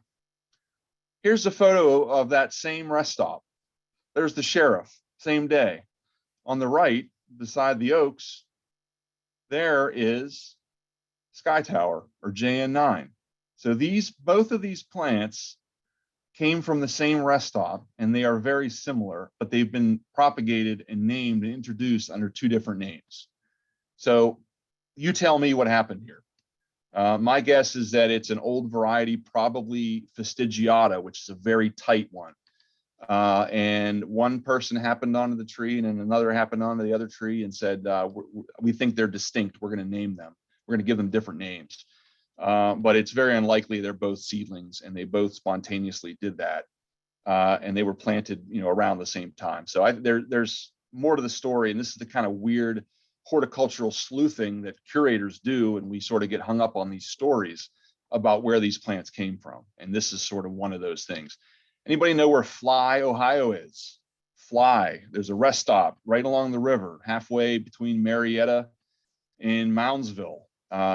Here's a photo of that same rest stop. There's the sheriff, same day. On the right, beside the oaks, there is Sky Tower, or JN9. So both of these plants came from the same rest stop, and they are very similar, but they've been propagated and named and introduced under two different names. So you tell me what happened here. My guess is that it's an old variety, probably fastigiata, which is a very tight one. And one person happened onto the tree, and then another happened onto the other tree and said, we think they're distinct. We're going to name them. We're going to give them different names. But it's very unlikely they're both seedlings, and they both spontaneously did that. And they were planted, around the same time. So there's more to the story, and this is the kind of weird horticultural sleuthing that curators do, and we sort of get hung up on these stories about where these plants came from. And this is sort of one of those things. Anybody know where Fly, Ohio is? Fly, there's a rest stop right along the river, halfway between Marietta and Moundsville.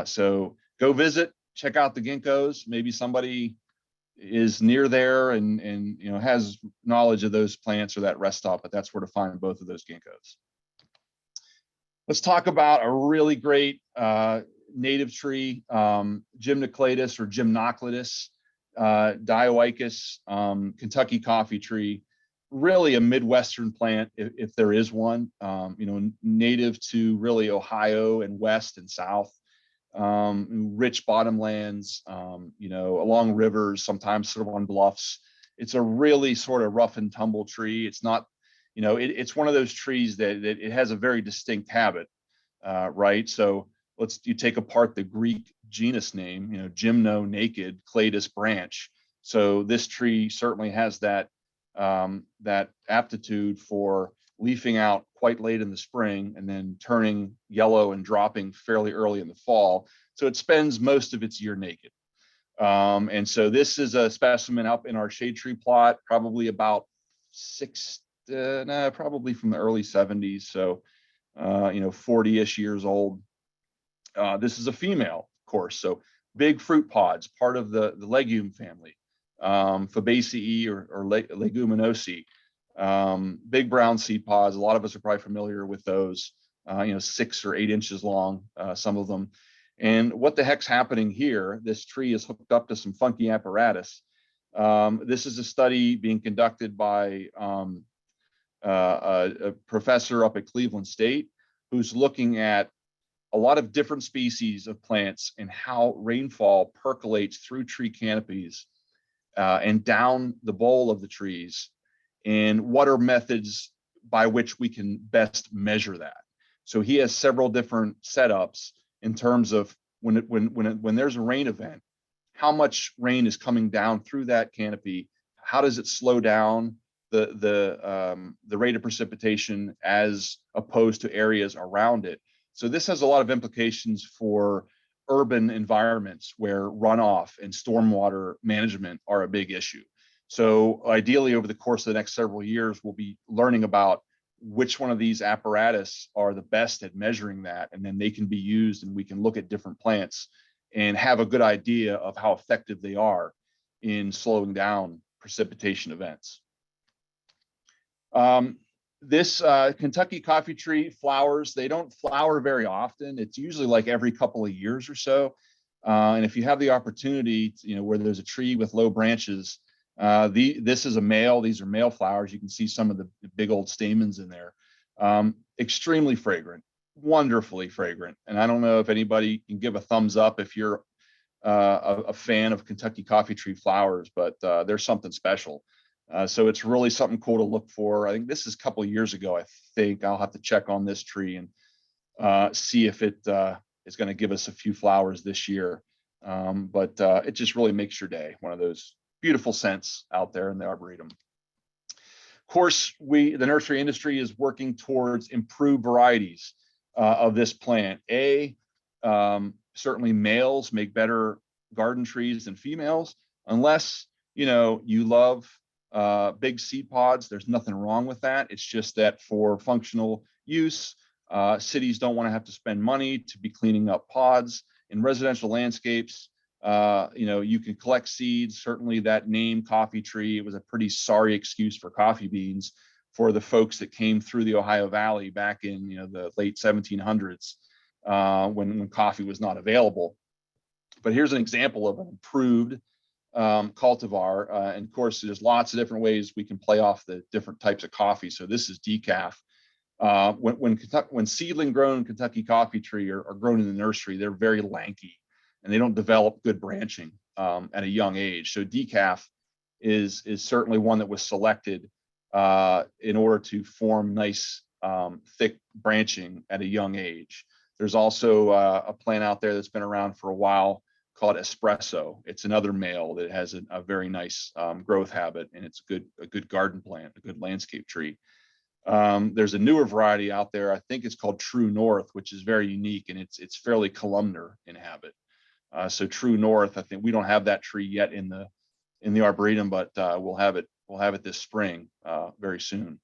So go visit, check out the ginkgos. Maybe somebody is near there and has knowledge of those plants or that rest stop, but that's where to find both of those ginkgos. Let's talk about a really great native tree, Gymnocladus or Gymnocladus, dioicus, Kentucky coffee tree, really a Midwestern plant, if there is one, native to really Ohio and West and South, rich bottomlands, along rivers, sometimes sort of on bluffs. It's a really sort of rough and tumble tree. It's not, it's one of those trees that it has a very distinct habit, right? So you take apart the Greek genus name, gymno, naked, cladus, branch. So this tree certainly has that aptitude for leafing out quite late in the spring and then turning yellow and dropping fairly early in the fall. So it spends most of its year naked. And so this is a specimen up in our shade tree plot, probably about probably from the early 70s. So, 40-ish years old. This is a female, of course. So big fruit pods, part of the legume family, Fabaceae or Leguminosae. Big brown seed pods. A lot of us are probably familiar with those, 6 or 8 inches long, some of them. And what the heck's happening here? This tree is hooked up to some funky apparatus. This is a study being conducted by a professor up at Cleveland State who's looking at a lot of different species of plants and how rainfall percolates through tree canopies and down the bole of the trees, and what are methods by which we can best measure that. So he has several different setups in terms of when there's a rain event, how much rain is coming down through that canopy, how does it slow down, the rate of precipitation as opposed to areas around it. So this has a lot of implications for urban environments where runoff and stormwater management are a big issue. So ideally, over the course of the next several years, we'll be learning about which one of these apparatus are the best at measuring that, and then they can be used, and we can look at different plants and have a good idea of how effective they are in slowing down precipitation events. This Kentucky coffee tree flowers, they don't flower very often. It's usually like every couple of years or so. And if you have the opportunity, where there's a tree with low branches, this is a male. These are male flowers. You can see some of the big old stamens in there. Extremely fragrant, wonderfully fragrant. And I don't know if anybody can give a thumbs up if you're a fan of Kentucky coffee tree flowers, but there's something special. So it's really something cool to look for. I think this is a couple of years ago. I think I'll have to check on this tree and see if it is going to give us a few flowers this year. But it just really makes your day. One of those beautiful scents out there in the Arboretum. Of course, the nursery industry is working towards improved varieties of this plant. Certainly males make better garden trees than females, unless you love big seed pods. There's nothing wrong with that. It's just that for functional use, cities don't want to have to spend money to be cleaning up pods. In residential landscapes, you can collect seeds. Certainly that name coffee tree, it was a pretty sorry excuse for coffee beans for the folks that came through the Ohio Valley back in the late 1700s, when coffee was not available. But here's an example of an improved cultivar. And of course, there's lots of different ways we can play off the different types of coffee. So this is decaf. When seedling grown Kentucky coffee tree are grown in the nursery, they're very lanky and they don't develop good branching at a young age. So decaf is certainly one that was selected in order to form nice thick branching at a young age. There's also a plant out there that's been around for a while called espresso. It's another male that has a very nice growth habit, and it's a good garden plant, a good landscape tree. There's a newer variety out there. I think it's called True North, which is very unique, and it's fairly columnar in habit. So True North, I think we don't have that tree yet in the Arboretum, but we'll have it this spring very soon.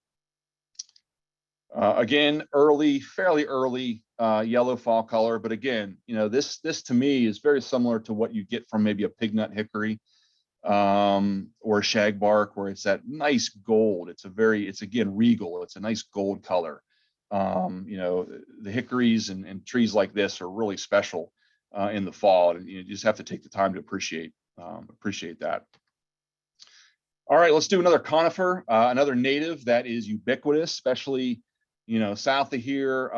Again, fairly early yellow fall color, but again, this to me is very similar to what you get from maybe a pignut hickory or a shagbark, where it's that nice gold. It's again regal. It's a nice gold color. The hickories and trees like this are really special in the fall, and you just have to take the time to appreciate that. All right, let's do another conifer, another native that is ubiquitous, especially south of here,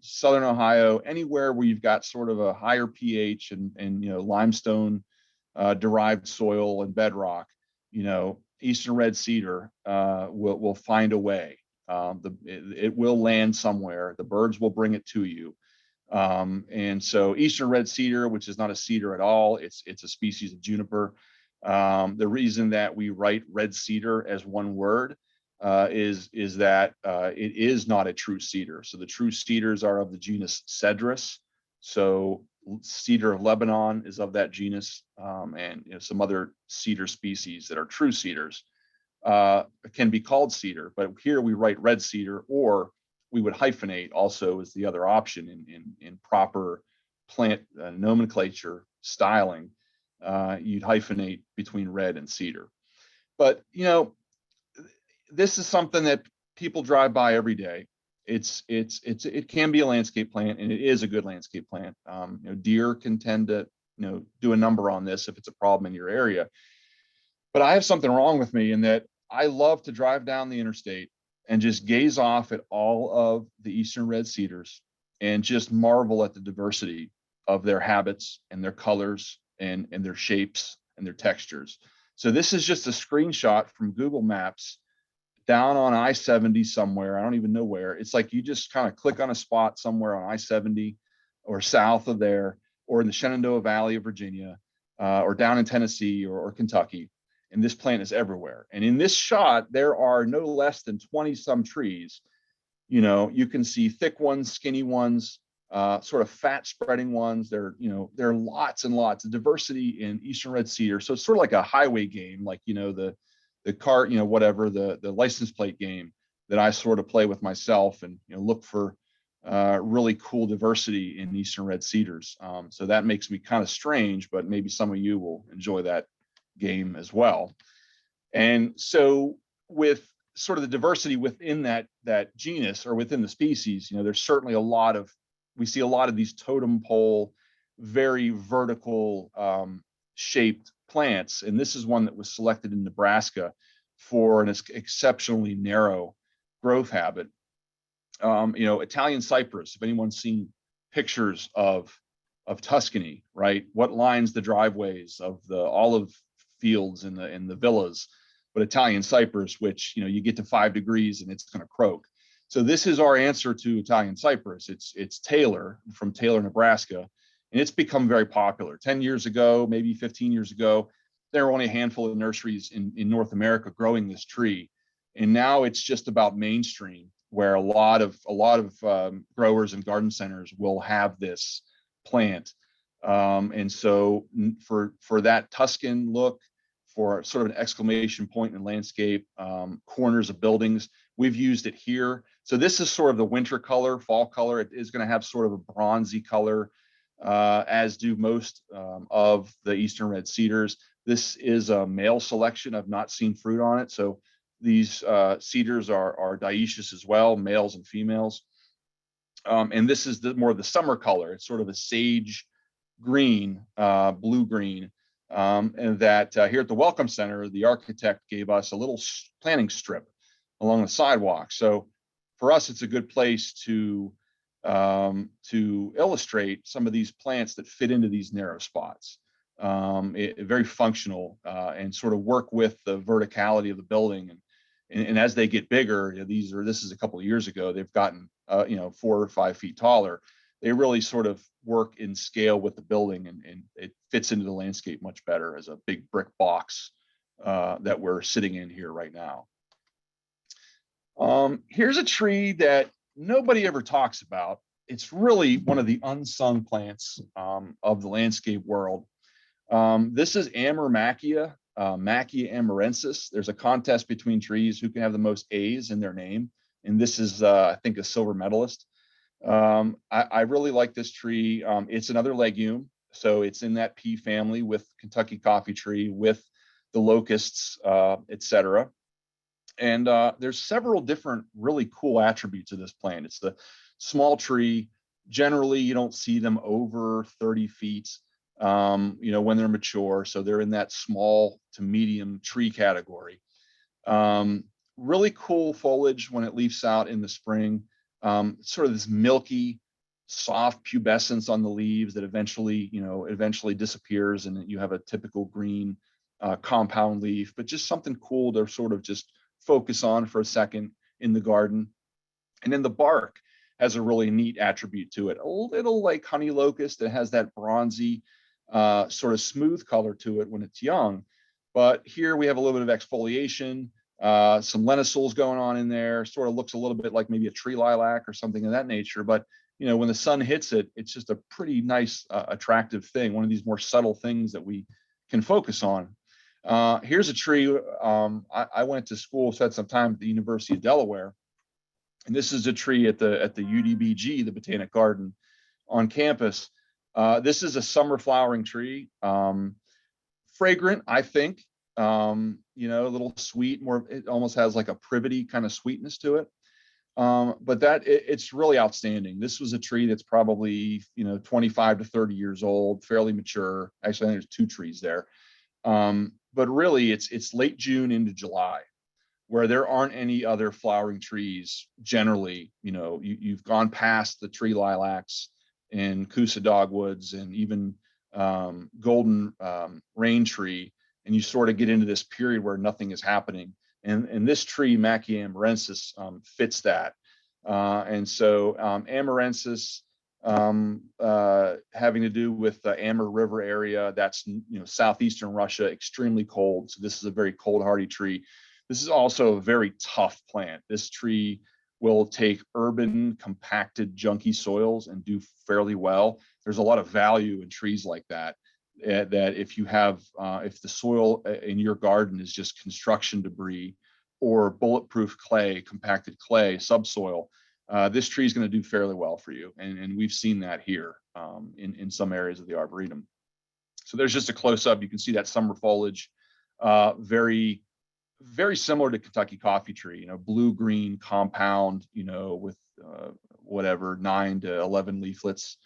southern Ohio, anywhere where you've got sort of a higher pH and limestone derived soil and bedrock. Eastern red cedar will find a way. It will land somewhere. The birds will bring it to you. And so Eastern red cedar, which is not a cedar at all, it's a species of juniper. The reason that we write red cedar as one word is that it is not a true cedar. So the true cedars are of the genus Cedrus. So cedar of Lebanon is of that genus, and some other cedar species that are true cedars can be called cedar. But here we write red cedar, or we would hyphenate also as the other option in proper plant nomenclature styling. You'd hyphenate between red and cedar. But this is something that people drive by every day. It can be a landscape plant, and it is a good landscape plant. Deer can tend to do a number on this if it's a problem in your area. But I have something wrong with me in that I love to drive down the interstate and just gaze off at all of the Eastern red cedars and just marvel at the diversity of their habits and their colors and their shapes and their textures. So this is just a screenshot from Google Maps down on I-70 somewhere. I don't even know where. It's like you just kind of click on a spot somewhere on I-70 or south of there, or in the Shenandoah Valley of Virginia, or down in Tennessee or Kentucky. and this plant is everywhere. And in this shot, there are no less than 20 some trees. You know, you can see thick ones, skinny ones, sort of fat spreading ones. There are lots and lots of diversity in eastern red cedar. So it's sort of like a highway game, like, the car, whatever, the license plate game that I sort of play with myself, and look for really cool diversity in eastern red cedars. So that makes me kind of strange, but maybe some of you will enjoy that game as well. And so with sort of the diversity within that genus or within the species, there's certainly we see a lot of these totem pole, very vertical shaped plants. And this is one that was selected in Nebraska for an exceptionally narrow growth habit. Italian cypress, if anyone's seen pictures of Tuscany, right? What lines the driveways of the olive fields in the villas, but Italian cypress, which, you get to 5 degrees and it's going to croak. So this is our answer to Italian cypress. It's Taylor from Taylor, Nebraska, and it's become very popular. 10 years ago, maybe 15 years ago, there were only a handful of nurseries in North America growing this tree. And now it's just about mainstream, where a lot of growers and garden centers will have this plant. And so for that Tuscan look, for sort of an exclamation point in landscape, corners of buildings, we've used it here. So this is sort of the winter color, fall color. It is going to have sort of a bronzy color, as do most of the eastern red cedars. This is a male selection. I've not seen fruit on it. So these cedars are dioecious as well, males and females. And this is more of the summer color. It's sort of a sage green, blue green. And that here at the Welcome Center, the architect gave us a little planting strip along the sidewalk. So for us, it's a good place to illustrate some of these plants that fit into these narrow spots. Very functional, and sort of work with the verticality of the building. And as they get bigger, this is a couple of years ago, they've gotten 4 or 5 feet taller. They really sort of work in scale with the building, and it fits into the landscape much better as a big brick box that we're sitting in here right now. Here's a tree that nobody ever talks about. It's really one of the unsung plants of the landscape world. This is Amormachia, Machia amorensis. There's a contest between trees who can have the most A's in their name. And this is, I think, a silver medalist. I really like this tree. It's another legume. So it's in that pea family with Kentucky coffee tree, with the locusts, etc. And there's several different really cool attributes of this plant. It's the small tree. Generally, you don't see them over 30 feet, when they're mature. So they're in that small to medium tree category. Really cool foliage when it leaves out in the spring. Sort of this milky, soft pubescence on the leaves that eventually disappears, and you have a typical green compound leaf, but just something cool to sort of just focus on for a second in the garden. And then the bark has a really neat attribute to it, a little like honey locust. It has that bronzy, sort of smooth color to it when it's young. But here we have a little bit of exfoliation, some lenticels going on in there. Sort of looks a little bit like maybe a tree lilac or something of that nature. But when the sun hits it, it's just a pretty nice, attractive thing. One of these more subtle things that we can focus on. Here's a tree. I went to school, spent some time at the University of Delaware, and this is a tree at the UDBG, the Botanic Garden on campus. This is a summer flowering tree, fragrant, I think. A little sweet, it almost has like a privity kind of sweetness to it. But it's really outstanding. This was a tree that's probably 25 to 30 years old, fairly mature. Actually, I think there's 2 trees there. But really, it's late June into July, where there aren't any other flowering trees. Generally, you've gone past the tree lilacs and Coosa dogwoods and even golden rain tree, and you sort of get into this period where nothing is happening. And this tree, Machia amorensis, fits that. And so amorensis having to do with the Amur River area. That's, southeastern Russia, extremely cold. So this is a very cold hardy tree. This is also a very tough plant. This tree will take urban compacted junky soils and do fairly well. There's a lot of value in trees like that. That if you have, if the soil in your garden is just construction debris or bulletproof clay, compacted clay, subsoil, this tree is going to do fairly well for you. And we've seen that here in some areas of the Arboretum. So there's just a close up. You can see that summer foliage, very, very similar to Kentucky coffee tree, blue green compound, with whatever, 9 to 11 leaflets.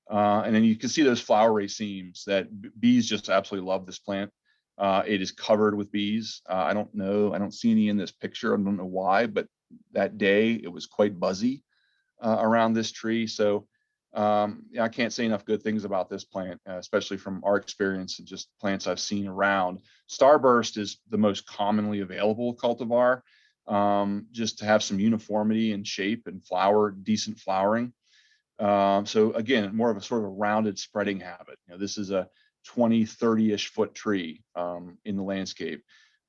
And then you can see those flower racemes that bees just absolutely love this plant. It is covered with bees. I don't know. I don't see any in this picture. I don't know why, but that day it was quite buzzy around this tree. So I can't say enough good things about this plant, especially from our experience and just plants I've seen around. Starburst is the most commonly available cultivar, just to have some uniformity in shape and decent flowering. So again, more of a sort of a rounded spreading habit. This is a 20, 30-ish foot tree in the landscape.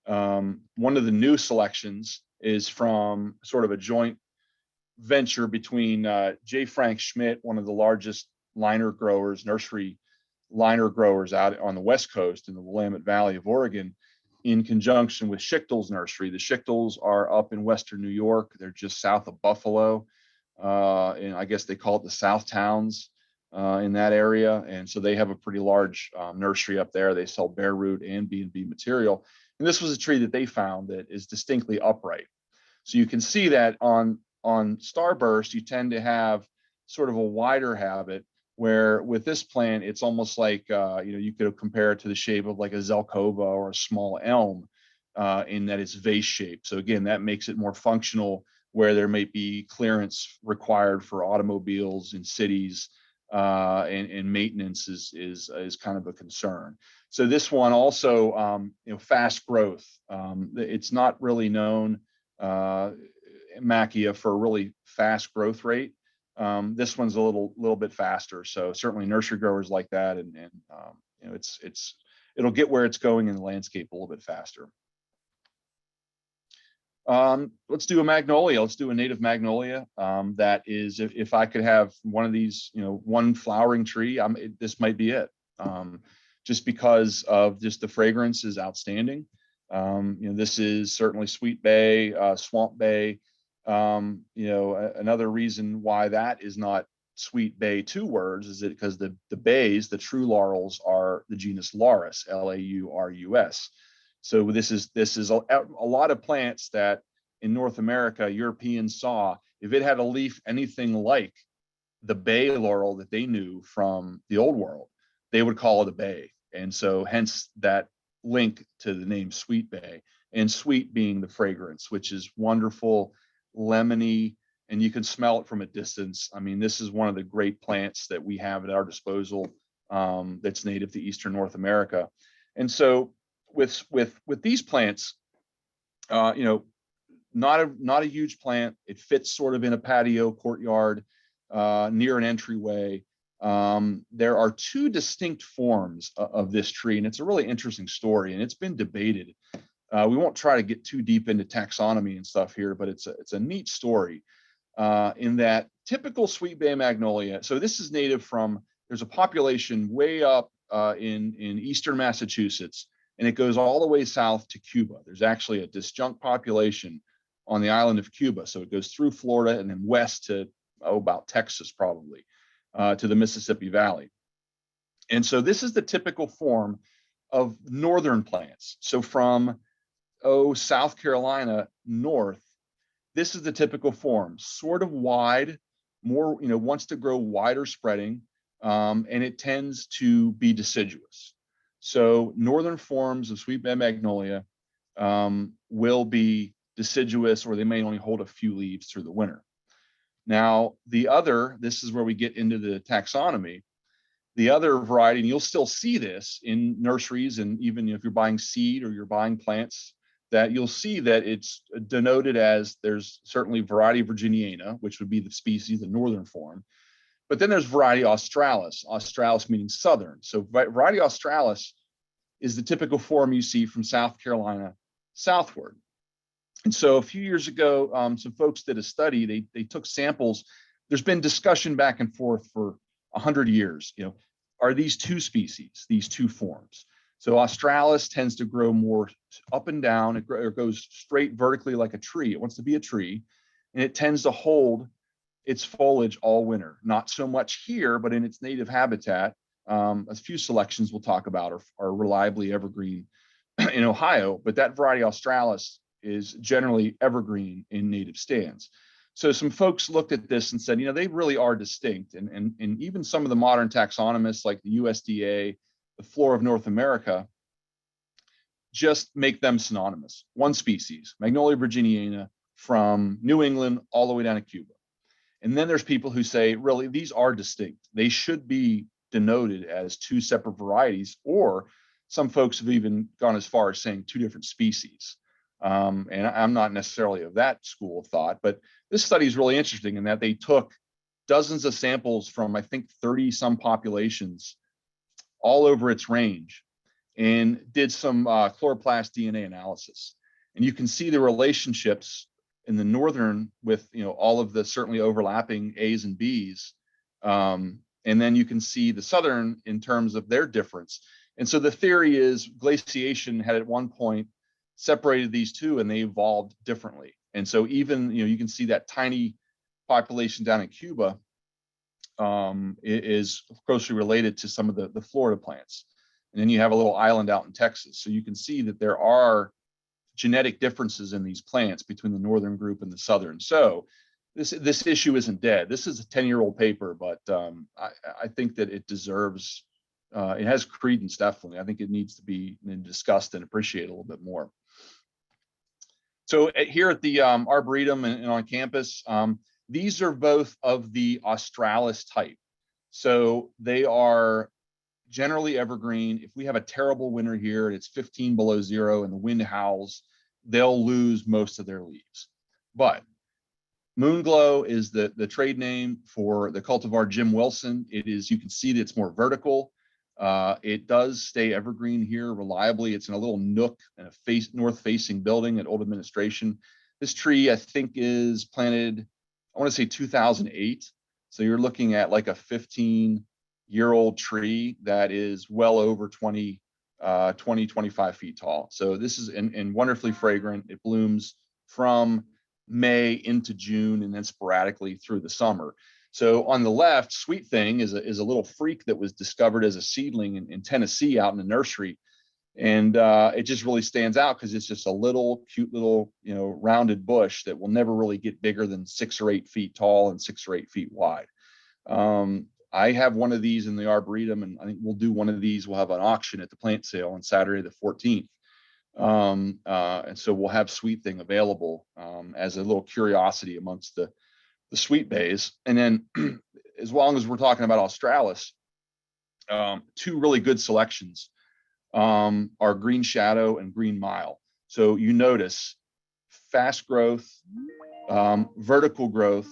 One of the new selections is from sort of a joint venture between J. Frank Schmidt, one of the largest nursery liner growers out on the West Coast in the Willamette Valley of Oregon, in conjunction with Schichtel's nursery. The Schichtels are up in Western New York. They're just south of Buffalo. And I guess they call it the South Towns in that area. And so they have a pretty large nursery up there. They sell bare root and B&B material. And this was a tree that they found that is distinctly upright. So you can see that on Starburst, you tend to have sort of a wider habit, where with this plant, it's almost like, you could compare it to the shape of like a Zelkova or a small elm in that it's vase shaped. So again, that makes it more functional where there may be clearance required for automobiles in cities, and maintenance is kind of a concern. So this one also, fast growth. It's not really known, Macchia, for a really fast growth rate. This one's a little bit faster. So certainly nursery growers like that, and it'll get where it's going in the landscape a little bit faster. Let's do a magnolia. Let's do a native magnolia. That is, if I could have one of these, one flowering tree, this might be it. Just because of just the fragrance is outstanding. This is certainly sweet bay, swamp bay. Another reason why that is not sweet bay 2 words is that because the bays, the true laurels, are the genus Laurus, Laurus. So this is a lot of plants that in North America, Europeans saw. If it had a leaf anything like the bay laurel that they knew from the old world, they would call it a bay. And so hence that link to the name sweet bay, and sweet being the fragrance, which is wonderful, lemony, and you can smell it from a distance. I mean, this is one of the great plants that we have at our disposal, that's native to Eastern North America. And so with these plants, not a huge plant. It fits sort of in a patio courtyard near an entryway. There are 2 distinct forms of this tree, and it's a really interesting story, and it's been debated. We won't try to get too deep into taxonomy and stuff here, but it's a neat story in that typical sweet bay magnolia. So this is native from, there's a population way up in eastern Massachusetts, and it goes all the way south to Cuba. There's actually a disjunct population on the island of Cuba. So it goes through Florida and then west to about Texas, probably, to the Mississippi Valley. And so this is the typical form of northern plants. So from, South Carolina north, this is the typical form, sort of wide, more, wants to grow wider spreading, and it tends to be deciduous. So northern forms of sweet bay magnolia will be deciduous, or they may only hold a few leaves through the winter. Now, this is where we get into the taxonomy. The other variety, and you'll still see this in nurseries, and even if you're buying seed or you're buying plants, that you'll see that it's denoted as, there's certainly variety virginiana, which would be the species, the northern form. But then there's variety australis, australis meaning southern. So variety australis is the typical form you see from South Carolina southward. And so a few years ago, some folks did a study. They took samples. There's been discussion back and forth for 100 years. You know, are these two species, these two forms? So australis tends to grow more up and down. It goes straight vertically like a tree. It wants to be a tree, and it tends to hold its foliage all winter. Not so much here, but in its native habitat. A few selections we'll talk about are reliably evergreen in Ohio, but that variety australis is generally evergreen in native stands. So some folks looked at this and said, you know, they really are distinct. And even some of the modern taxonomists like the USDA, the Flora of North America, just make them synonymous. One species, Magnolia virginiana, from New England all the way down to Cuba. And then there's people who say, really, these are distinct. They should be denoted as two separate varieties, or some folks have even gone as far as saying two different species. And I'm not necessarily of that school of thought, but this study is really interesting in that they took dozens of samples from, I think, 30 some populations all over its range and did some chloroplast DNA analysis. And you can see the relationships in the northern with, you know, all of the certainly overlapping A's and B's. And then you can see the southern in terms of their difference. And so the theory is glaciation had at one point separated these two and they evolved differently. And so even, you know, you can see that tiny population down in Cuba is closely related to some of the Florida plants. And then you have a little island out in Texas. So you can see that there are genetic differences in these plants between the northern group and the southern. So this issue isn't dead. This is a 10-year-old paper, but I think that it deserves, it has credence, definitely. I think it needs to be discussed and appreciated a little bit more. So here at the Arboretum and on campus, these are both of the australis type. So they are generally evergreen. If we have a terrible winter here, it's 15 below zero and the wind howls, they'll lose most of their leaves. But Moonglow is the trade name for the cultivar Jim Wilson. It is, you can see that it's more vertical. It does stay evergreen here reliably. It's in a little nook in a north-facing building at Old Administration. This tree, I think, is planted, I want to say 2008. So you're looking at like a 15-year-old tree that is well over 25 feet tall. So this is and wonderfully fragrant. It blooms from May into June and then sporadically through the summer. So on the left, Sweet Thing is a little freak that was discovered as a seedling in Tennessee out in a nursery. And it just really stands out because it's just a little cute little, you know, rounded bush that will never really get bigger than 6 or 8 feet tall and 6 or 8 feet wide. I have one of these in the Arboretum, and I think we'll do one of these. We'll have an auction at the plant sale on Saturday the 14th. And so we'll have Sweet Thing available as a little curiosity amongst the sweet bays. And then as long as we're talking about australis, two really good selections are Green Shadow and Green Mile. So you notice fast growth, vertical growth.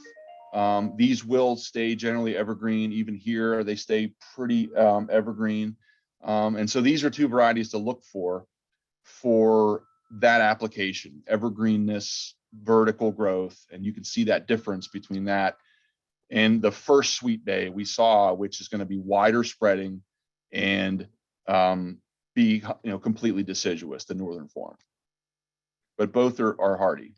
These will stay generally evergreen. Even here, they stay pretty evergreen. And so these are two varieties to look for that application, evergreenness, vertical growth. And you can see that difference between that and the first sweet bay we saw, which is going to be wider spreading and be, you know, completely deciduous, the northern form. But both are hardy.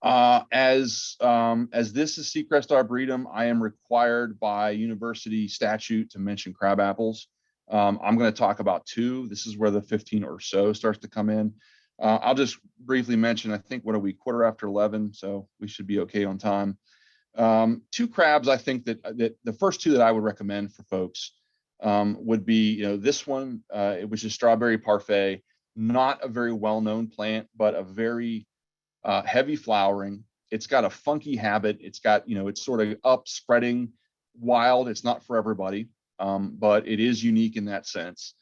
As this is Secrest Arboretum, I am required by university statute to mention crab apples. I'm going to talk about two. This is where the 15 or so starts to come in. I'll just briefly mention, I think, what are we, 11:15, so we should be okay on time. Two crabs, I think that the first two that I would recommend for folks would be, you know, this one, which is strawberry parfait, not a very well-known plant, but a very heavy flowering. It's got a funky habit. It's got, you know, it's sort of up spreading wild. It's not for everybody, but it is unique in that sense.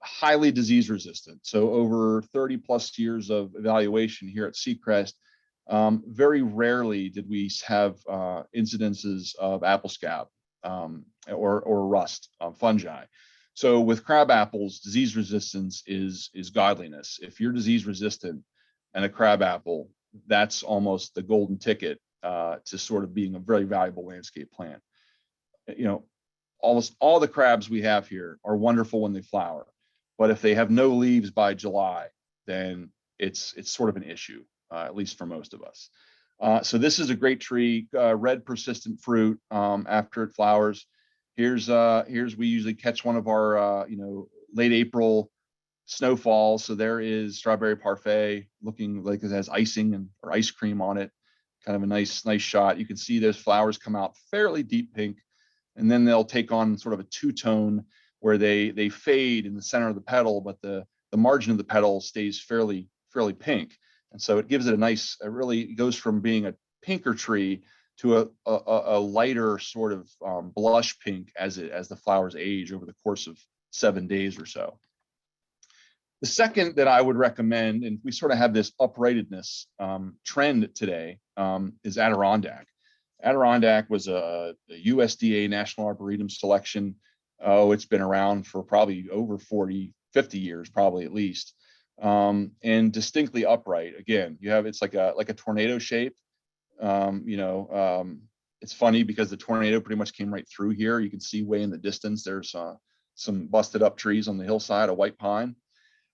Highly disease resistant. So over 30 plus years of evaluation here at Secrest, Very rarely did we have incidences of apple scab or rust, fungi. So with crab apples, disease resistance is godliness. If you're disease resistant and a crab apple, that's almost the golden ticket to sort of being a very valuable landscape plant. You know, almost all the crabs we have here are wonderful when they flower, but if they have no leaves by July, then it's sort of an issue, at least for most of us. So this is a great tree, red persistent fruit after it flowers. Here's we usually catch one of our late April snowfalls. So there is strawberry parfait looking like it has icing or ice cream on it. Kind of a nice shot. You can see those flowers come out fairly deep pink, and then they'll take on sort of a two-tone where they fade in the center of the petal, but the margin of the petal stays fairly pink. And so it gives it a nice, it really goes from being a pinker tree to a lighter sort of blush pink as the flowers age over the course of 7 days or so. The second that I would recommend, and we sort of have this uprightedness trend today, is Adirondack. Adirondack was a USDA National Arboretum selection. Oh, it's been around for probably over 40, 50 years, probably at least. And distinctly upright. Again, it's like a tornado shape. It's funny because the tornado pretty much came right through here. You can see way in the distance, there's some busted up trees on the hillside, a white pine.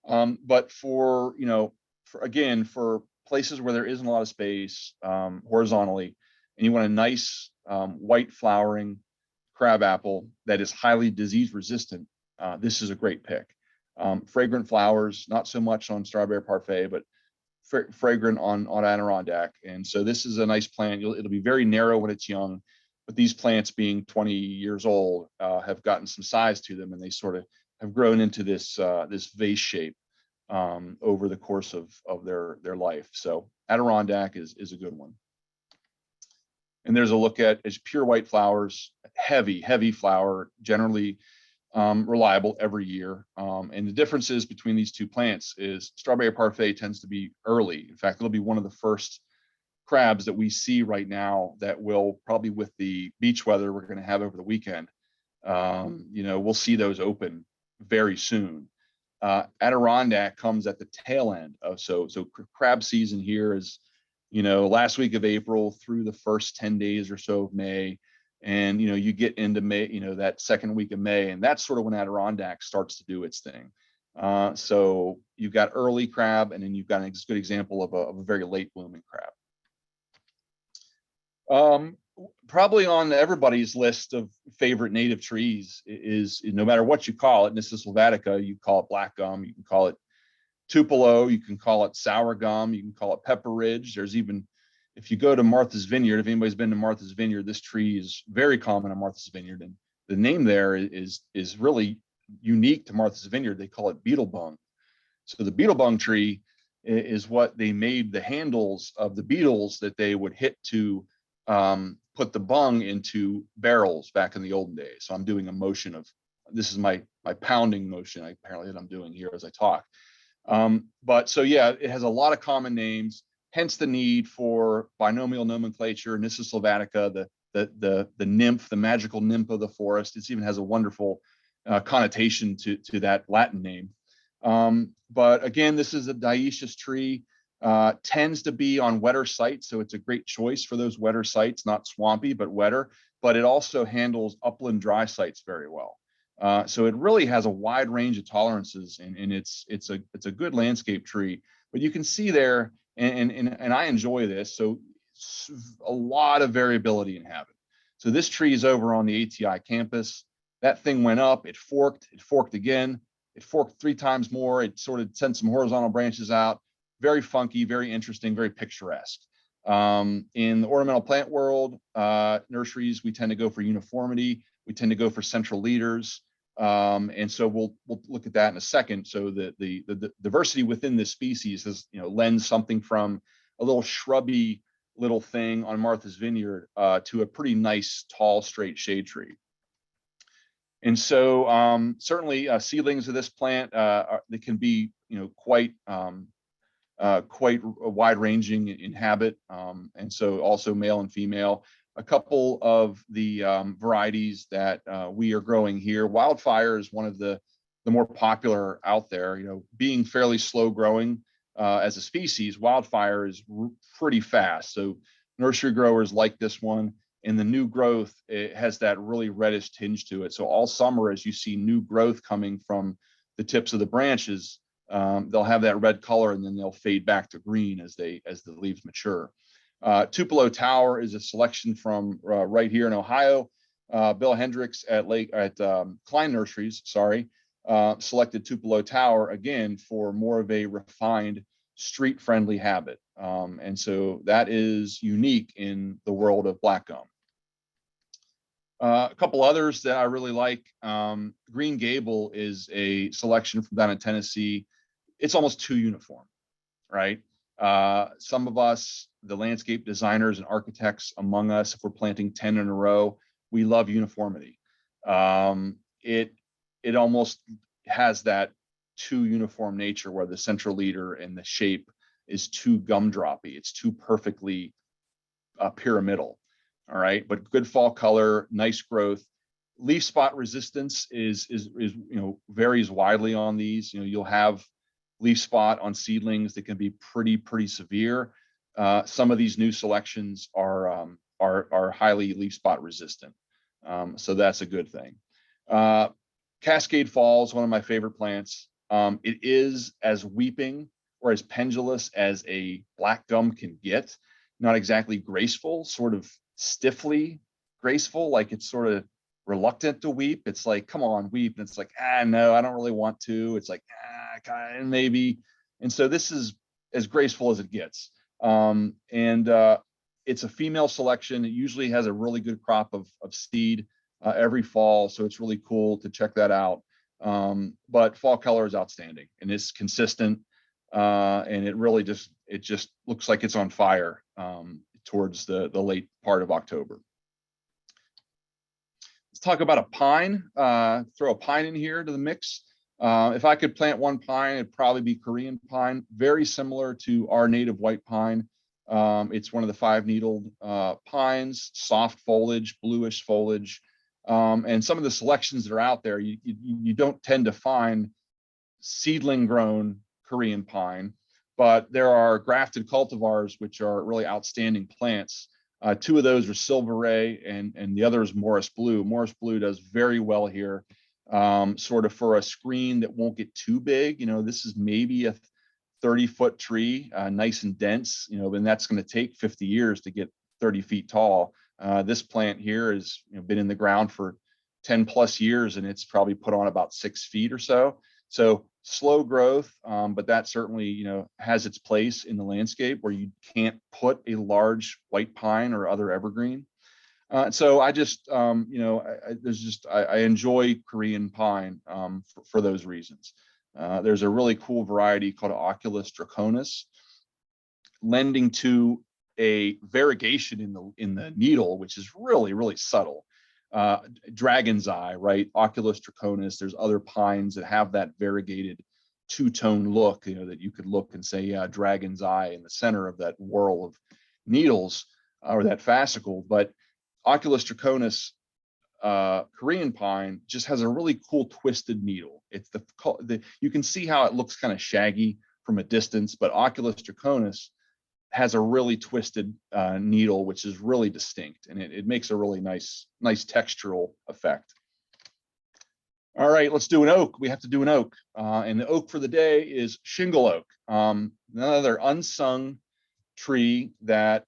But for places where there isn't a lot of space horizontally, and you want a nice white flowering crabapple that is highly disease resistant, this is a great pick. Fragrant flowers, not so much on strawberry parfait, but fragrant on Adirondack. And so this is a nice plant. It'll be very narrow when it's young, but these plants being 20 years old have gotten some size to them, and they sort of have grown into this vase shape over the course of their life. So Adirondack is a good one. And there's a look at pure white flowers, heavy flower, generally reliable every year. And the differences between these two plants is strawberry parfait tends to be early. In fact, it'll be one of the first crabs that we see right now that will probably, with the beach weather we're going to have over the weekend, we'll see those open very soon. Adirondack comes at the tail end of so crab season here is last week of April through the first 10 days or so of May. And you get into May, that second week of May, and that's sort of when Adirondack starts to do its thing. So you've got early crab, and then you've got a good example of a very late blooming crab. Probably on everybody's list of favorite native trees is, no matter what you call it, Nissus sylvatica, you call it black gum, you can call it tupelo, you can call it sour gum, you can call it pepper ridge. There's even, if you go to Martha's Vineyard, if anybody's been to Martha's Vineyard, this tree is very common on Martha's Vineyard, and the name there is really unique to Martha's Vineyard. They call it beetlebung. So the beetlebung tree is what they made the handles of the beetles that they would hit to put the bung into barrels back in the olden days. So I'm doing a motion of, this is my pounding motion apparently that I'm doing here as I talk. But so yeah, it has a lot of common names, hence the need for binomial nomenclature. Nissus sylvatica, the nymph, the magical nymph of the forest. It even has a wonderful connotation to that Latin name. But again, this is a dioecious tree. Tends to be on wetter sites, so it's a great choice for those wetter sites, not swampy, but wetter. But it also handles upland dry sites very well. So it really has a wide range of tolerances, and it's a good landscape tree. But you can see there, and I enjoy this. So a lot of variability in habit. So this tree is over on the ATI campus. That thing went up, it forked again, it forked 3 times more. It sort of sent some horizontal branches out. Very funky, very interesting, very picturesque. In the ornamental plant world, nurseries, we tend to go for uniformity. We tend to go for central leaders. And so we'll look at that in a second. So the diversity within this species has, lends something from a little shrubby little thing on Martha's Vineyard to a pretty nice, tall, straight shade tree. And so certainly seedlings of this plant, they can be, quite quite wide ranging in habit. And so also male and female. A couple of the varieties that we are growing here. Wildfire is one of the more popular out there. You know, being fairly slow growing as a species, wildfire is pretty fast. So nursery growers like this one. And the new growth, it has that really reddish tinge to it. So all summer, as you see new growth coming from the tips of the branches, they'll have that red color, and then they'll fade back to green as the leaves mature. Tupelo Tower is a selection from right here in Ohio. Bill Hendricks at Klein Nurseries, selected Tupelo Tower again for more of a refined, street-friendly habit, and so that is unique in the world of black gum. A couple others that I really like. Green Gable is a selection from down in Tennessee. It's almost too uniform, right? Some of us, the landscape designers and architects among us, if we're planting 10 in a row, we love uniformity. It almost has that too uniform nature where the central leader and the shape is too gumdroppy. It's too perfectly pyramidal. All right, but good fall color, nice growth. Leaf spot resistance is varies widely on these. You know, you'll have leaf spot on seedlings that can be pretty severe. Some of these new selections are highly leaf spot resistant, so that's a good thing. Cascade Falls, one of my favorite plants. It is as weeping or as pendulous as a black gum can get. Not exactly graceful, sort of stiffly graceful, like it's sort of reluctant to weep. It's like, come on, weep. And it's like, no, I don't really want to. It's like, maybe. And so this is as graceful as it gets. It's a female selection. It usually has a really good crop of seed every fall. So it's really cool to check that out. But fall color is outstanding and it's consistent. And it really just looks like it's on fire towards the late part of October. Let's talk about a pine. Throw a pine in here to the mix. If I could plant one pine, it'd probably be Korean pine, very similar to our native white pine. It's one of the 5-needled pines, soft foliage, bluish foliage. And some of the selections that are out there, you don't tend to find seedling grown Korean pine, but there are grafted cultivars, which are really outstanding plants. 2 of those are Silver Ray and the other is Morris Blue. Morris Blue does very well here, sort of for a screen that won't get too big. You know, this is maybe a 30-foot tree, nice and dense, you know, and that's going to take 50 years to get 30 feet tall. This plant here has been in the ground for 10 plus years, and it's probably put on about 6 feet or so. So slow growth, but that certainly, has its place in the landscape where you can't put a large white pine or other evergreen. So I just, I enjoy Korean pine for those reasons. There's a really cool variety called Oculus draconis, lending to a variegation in the needle, which is really subtle. Dragon's eye, right? Oculus draconis. There's other pines that have that variegated two-tone look, that you could look and say, yeah, dragon's eye in the center of that whorl of needles or that fascicle. But Oculus draconis Korean pine just has a really cool twisted needle. It's you can see how it looks kind of shaggy from a distance, but Oculus draconis has a really twisted needle, which is really distinct, and it makes a really nice textural effect. All right, let's do an oak. We have to do an oak, and the oak for the day is shingle oak, another unsung tree that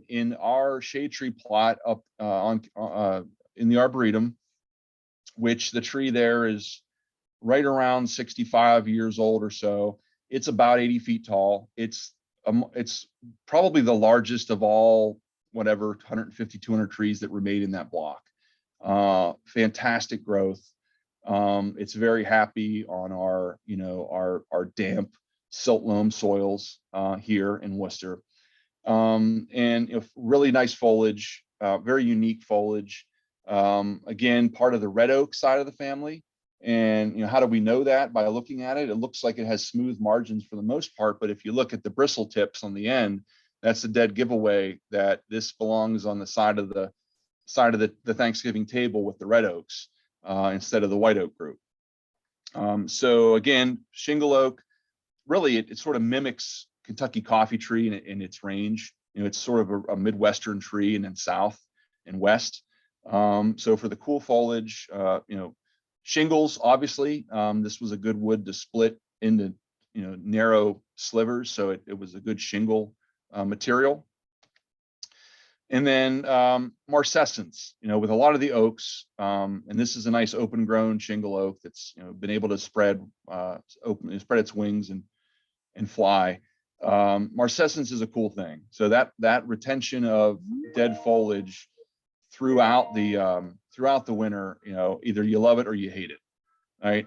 in our shade tree plot up in the Arboretum, which the tree there is right around 65 years old or so. It's about 80 feet tall. It's probably the largest of all, 150, 200 trees that remain in that block. Fantastic growth. It's very happy on our damp silt loam soils here in Worcester. And really nice foliage, very unique foliage. Again, part of the red oak side of the family. And how do we know that? By looking at it. It looks like it has smooth margins for the most part, but if you look at the bristle tips on the end, that's a dead giveaway that this belongs on the side of the Thanksgiving table with the red oaks instead of the white oak group. So again, shingle oak, really it sort of mimics Kentucky coffee tree in its range. It's sort of a Midwestern tree, and then south and west. So for the cool foliage, shingles, obviously, this was a good wood to split into narrow slivers, so it was a good shingle material. And then marcescence, with a lot of the oaks, and this is a nice open grown shingle oak that's been able to spread its wings and fly. Marcescence is a cool thing. So that retention of dead foliage throughout the winter, either you love it or you hate it, right?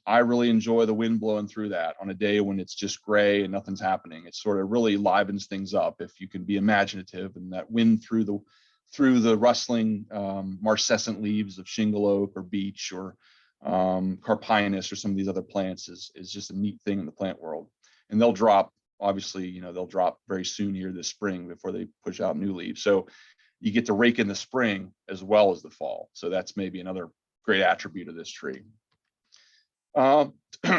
I really enjoy the wind blowing through that on a day when it's just gray and nothing's happening. It sort of really livens things up if you can be imaginative, and that wind through the rustling marcescent leaves of shingle oak or beech or carpinus or some of these other plants is just a neat thing in the plant world. And they'll drop, obviously, they'll drop very soon here this spring before they push out new leaves. So you get to rake in the spring as well as the fall. So that's maybe another great attribute of this tree.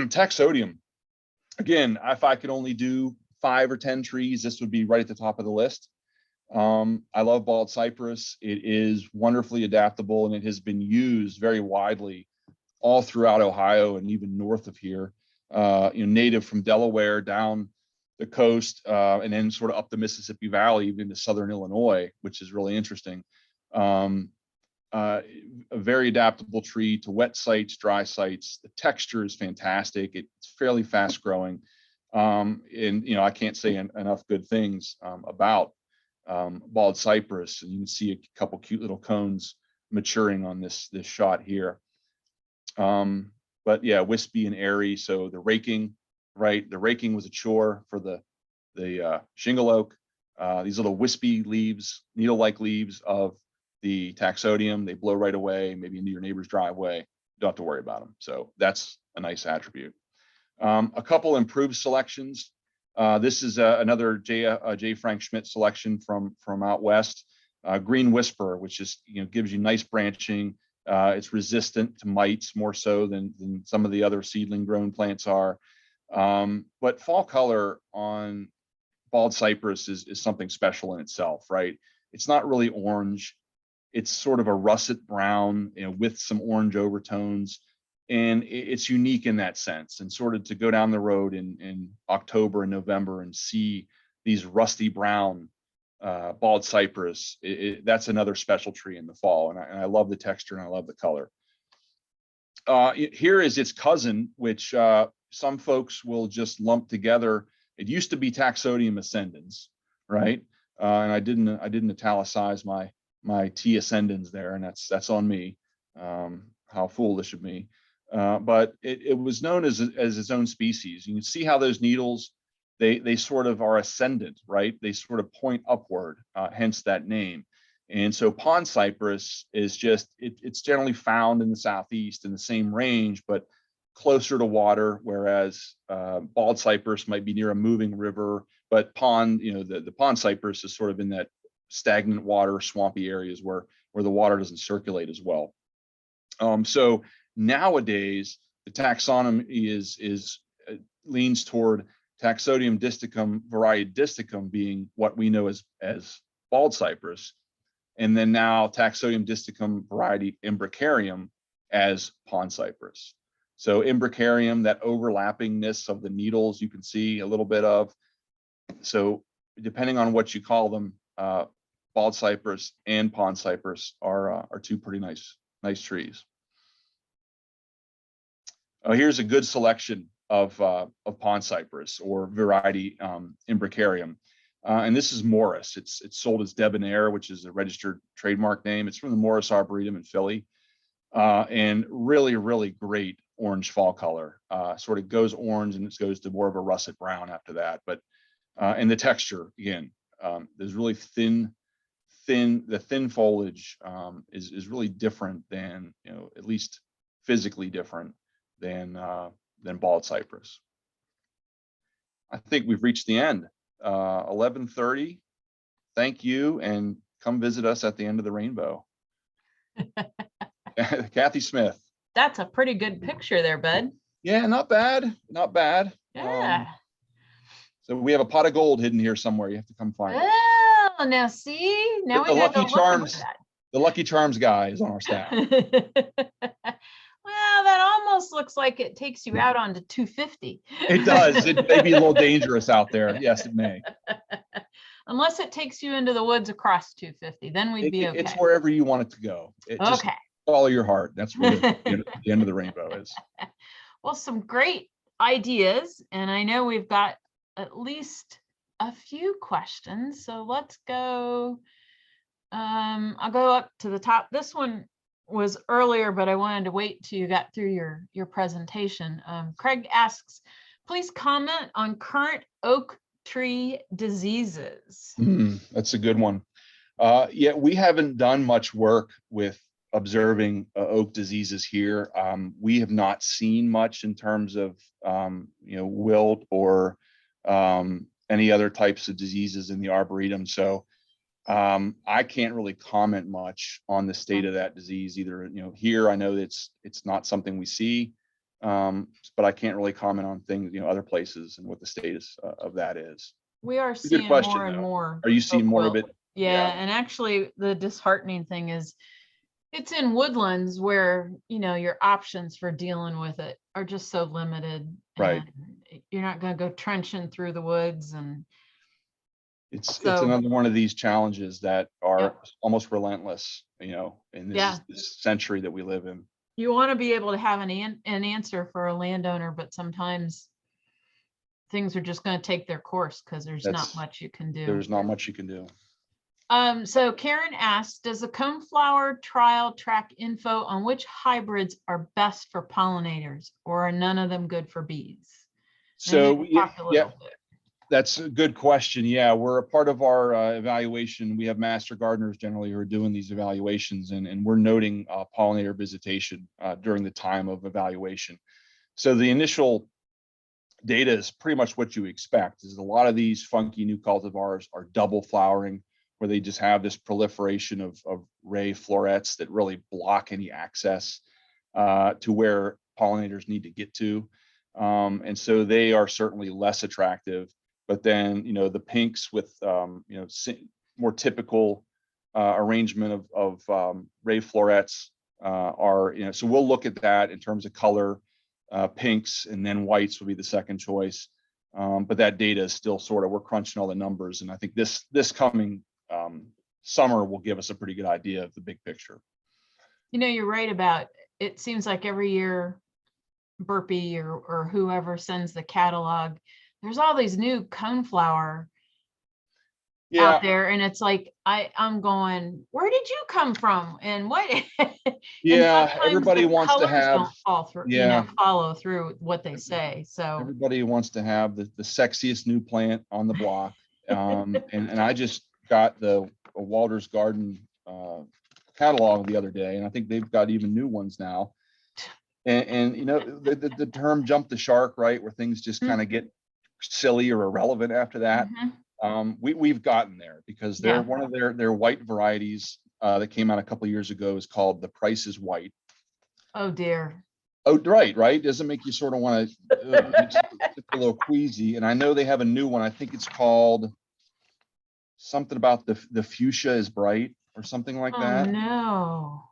Taxodium. Again, if I could only do 5 or 10 trees, this would be right at the top of the list. I love bald cypress. It is wonderfully adaptable, and it has been used very widely all throughout Ohio and even north of here. Native from Delaware down the coast, and then sort of up the Mississippi Valley, even to southern Illinois, which is really interesting. A very adaptable tree to wet sites, dry sites. The texture is fantastic. It's fairly fast growing. And I can't say enough good things about bald cypress. And you can see a couple cute little cones maturing on this shot here. But yeah, wispy and airy. So the raking, right? The raking was a chore for the shingle oak. These little wispy leaves, needle-like leaves of the Taxodium, they blow right away, maybe into your neighbor's driveway. You don't have to worry about them. So that's a nice attribute. A couple improved selections. This is another J. Frank Schmidt selection from out west. Green Whisper, which is gives you nice branching. It's resistant to mites more so than some of the other seedling grown plants are. But fall color on bald cypress is something special in itself, right? It's not really orange. It's sort of a russet brown, with some orange overtones, and it's unique in that sense. And sort of to go down the road in October and November and see these rusty brown bald cypress, that's another special tree in the fall. And I love the texture and I love the color. Here is its cousin, which some folks will just lump together. It used to be Taxodium ascendens, right? And I didn't italicize my T ascendens there, and that's on me. How foolish of me. But it was known as its own species. You can see how those needles, they sort of are ascendant, right? They sort of point upward, hence that name. And so pond cypress is it's generally found in the southeast in the same range, but closer to water, whereas bald cypress might be near a moving river, but pond, the pond cypress is sort of in that stagnant water, swampy areas where the water doesn't circulate as well. So nowadays the taxonomy leans toward Taxodium disticum, variety disticum being what we know as bald cypress, and then now Taxodium disticum variety imbricarium as pond cypress. So imbricarium, that overlappingness of the needles, you can see a little bit of. So depending on what you call them, bald cypress and pond cypress are two pretty nice trees. Here's a good selection of pond cypress or variety imbricarium. And this is Morris. It's sold as Debonair, which is a registered trademark name. It's from the Morris Arboretum in Philly. And really, really great orange fall color. Sort of goes orange and it goes to more of a russet brown after that. But and the texture, again, there's really thin foliage is really different than, at least physically different than bald cypress. I think we've reached the end. 11:30. Thank you, and come visit us at the end of the rainbow. Kathy Smith. That's a pretty good picture there, bud. Yeah, not bad, not bad. Yeah. So we have a pot of gold hidden here somewhere. You have to come find it. Oh, now see, now The we gotta go Lucky look Charms. at The Lucky Charms guy is on our staff. Well, that almost looks like it takes you out onto 250. It does. It may be a little dangerous out there. Yes, it may. Unless it takes you into the woods across 250, then we'd be okay. It's wherever you want it to go. Just Okay. follow your heart. That's where the end of the rainbow is. Well, some great ideas, and I know we've got at least a few questions. So let's go. I'll go up to the top. This one was earlier, but I wanted to wait till you got through your presentation. Craig asks, please comment on current oak tree diseases. That's a good one. Yeah, we haven't done much work with observing oak diseases here. We have not seen much in terms of wilt or any other types of diseases in the Arboretum. So I can't really comment much on the state of that disease either. Here I know it's not something we see, but I can't really comment on things, other places and what the status of that is. We are seeing more and more. Are you seeing more of it? Yeah, and actually the disheartening thing is it's in woodlands where, your options for dealing with it are just so limited. Right. You're not going to go trenching through the woods, and it's another one of these challenges that are almost relentless, in this century that we live in. You want to be able to have an answer for a landowner, but sometimes things are just going to take their course because there's not much you can do. There's not much you can do. So Karen asks, does the coneflower trial track info on which hybrids are best for pollinators, or are none of them good for bees? So that's a good question. Yeah, we're a part of our evaluation. We have master gardeners generally who are doing these evaluations, and we're noting pollinator visitation during the time of evaluation. So the initial data is pretty much what you expect. Is a lot of these funky new cultivars are double flowering, where they just have this proliferation of ray florets that really block any access to where pollinators need to get to. And so they are certainly less attractive. But then, the pinks with, more typical arrangement of ray florets are, so we'll look at that in terms of color. Pinks and then whites will be the second choice. But that data is still we're crunching all the numbers. And I think this coming summer will give us a pretty good idea of the big picture. You're right about, it seems like every year Burpee or whoever sends the catalog, there's all these new coneflower out there, and it's like I'm going, where did you come from, and what? Yeah, everybody wants to have don't fall through, follow through what they say. So everybody wants to have the sexiest new plant on the block. And I just got the Walter's Garden catalog the other day, and I think they've got even new ones now. And the term "jump the shark," right, where things just kind of get silly or irrelevant after that. We've gotten there because they're one of their white varieties that came out a couple of years ago is called "The Price is White." Oh dear. Oh, right. Doesn't make you sort of want to it's a little queasy. And I know they have a new one. I think it's called something about the fuchsia is bright or something like that. No.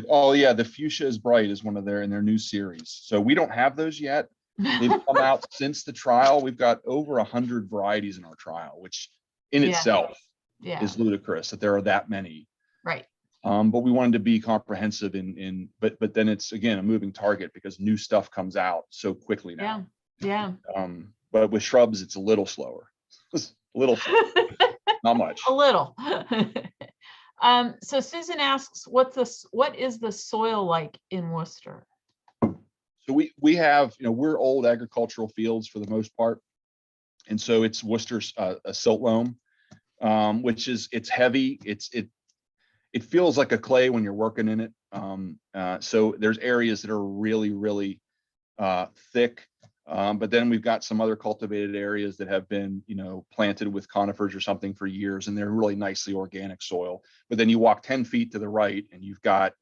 Oh yeah, the fuchsia is bright is one of their new series. So we don't have those yet. They've come out since the trial. We've got over 100 varieties in our trial, which in itself is ludicrous that there are that many. Right. But we wanted to be comprehensive but then it's again a moving target because new stuff comes out so quickly now. Yeah. But with shrubs, it's a little slower. A little slower. Not much. A little. So Susan asks, what is the soil like in Worcester? So we have, we're old agricultural fields for the most part. And so it's Worcester's a silt loam, which is, it's heavy. It feels like a clay when you're working in it. So there's areas that are really, really thick. But then we've got some other cultivated areas that have been, planted with conifers or something for years, and they're really nicely organic soil. But then you walk 10 feet to the right and you've got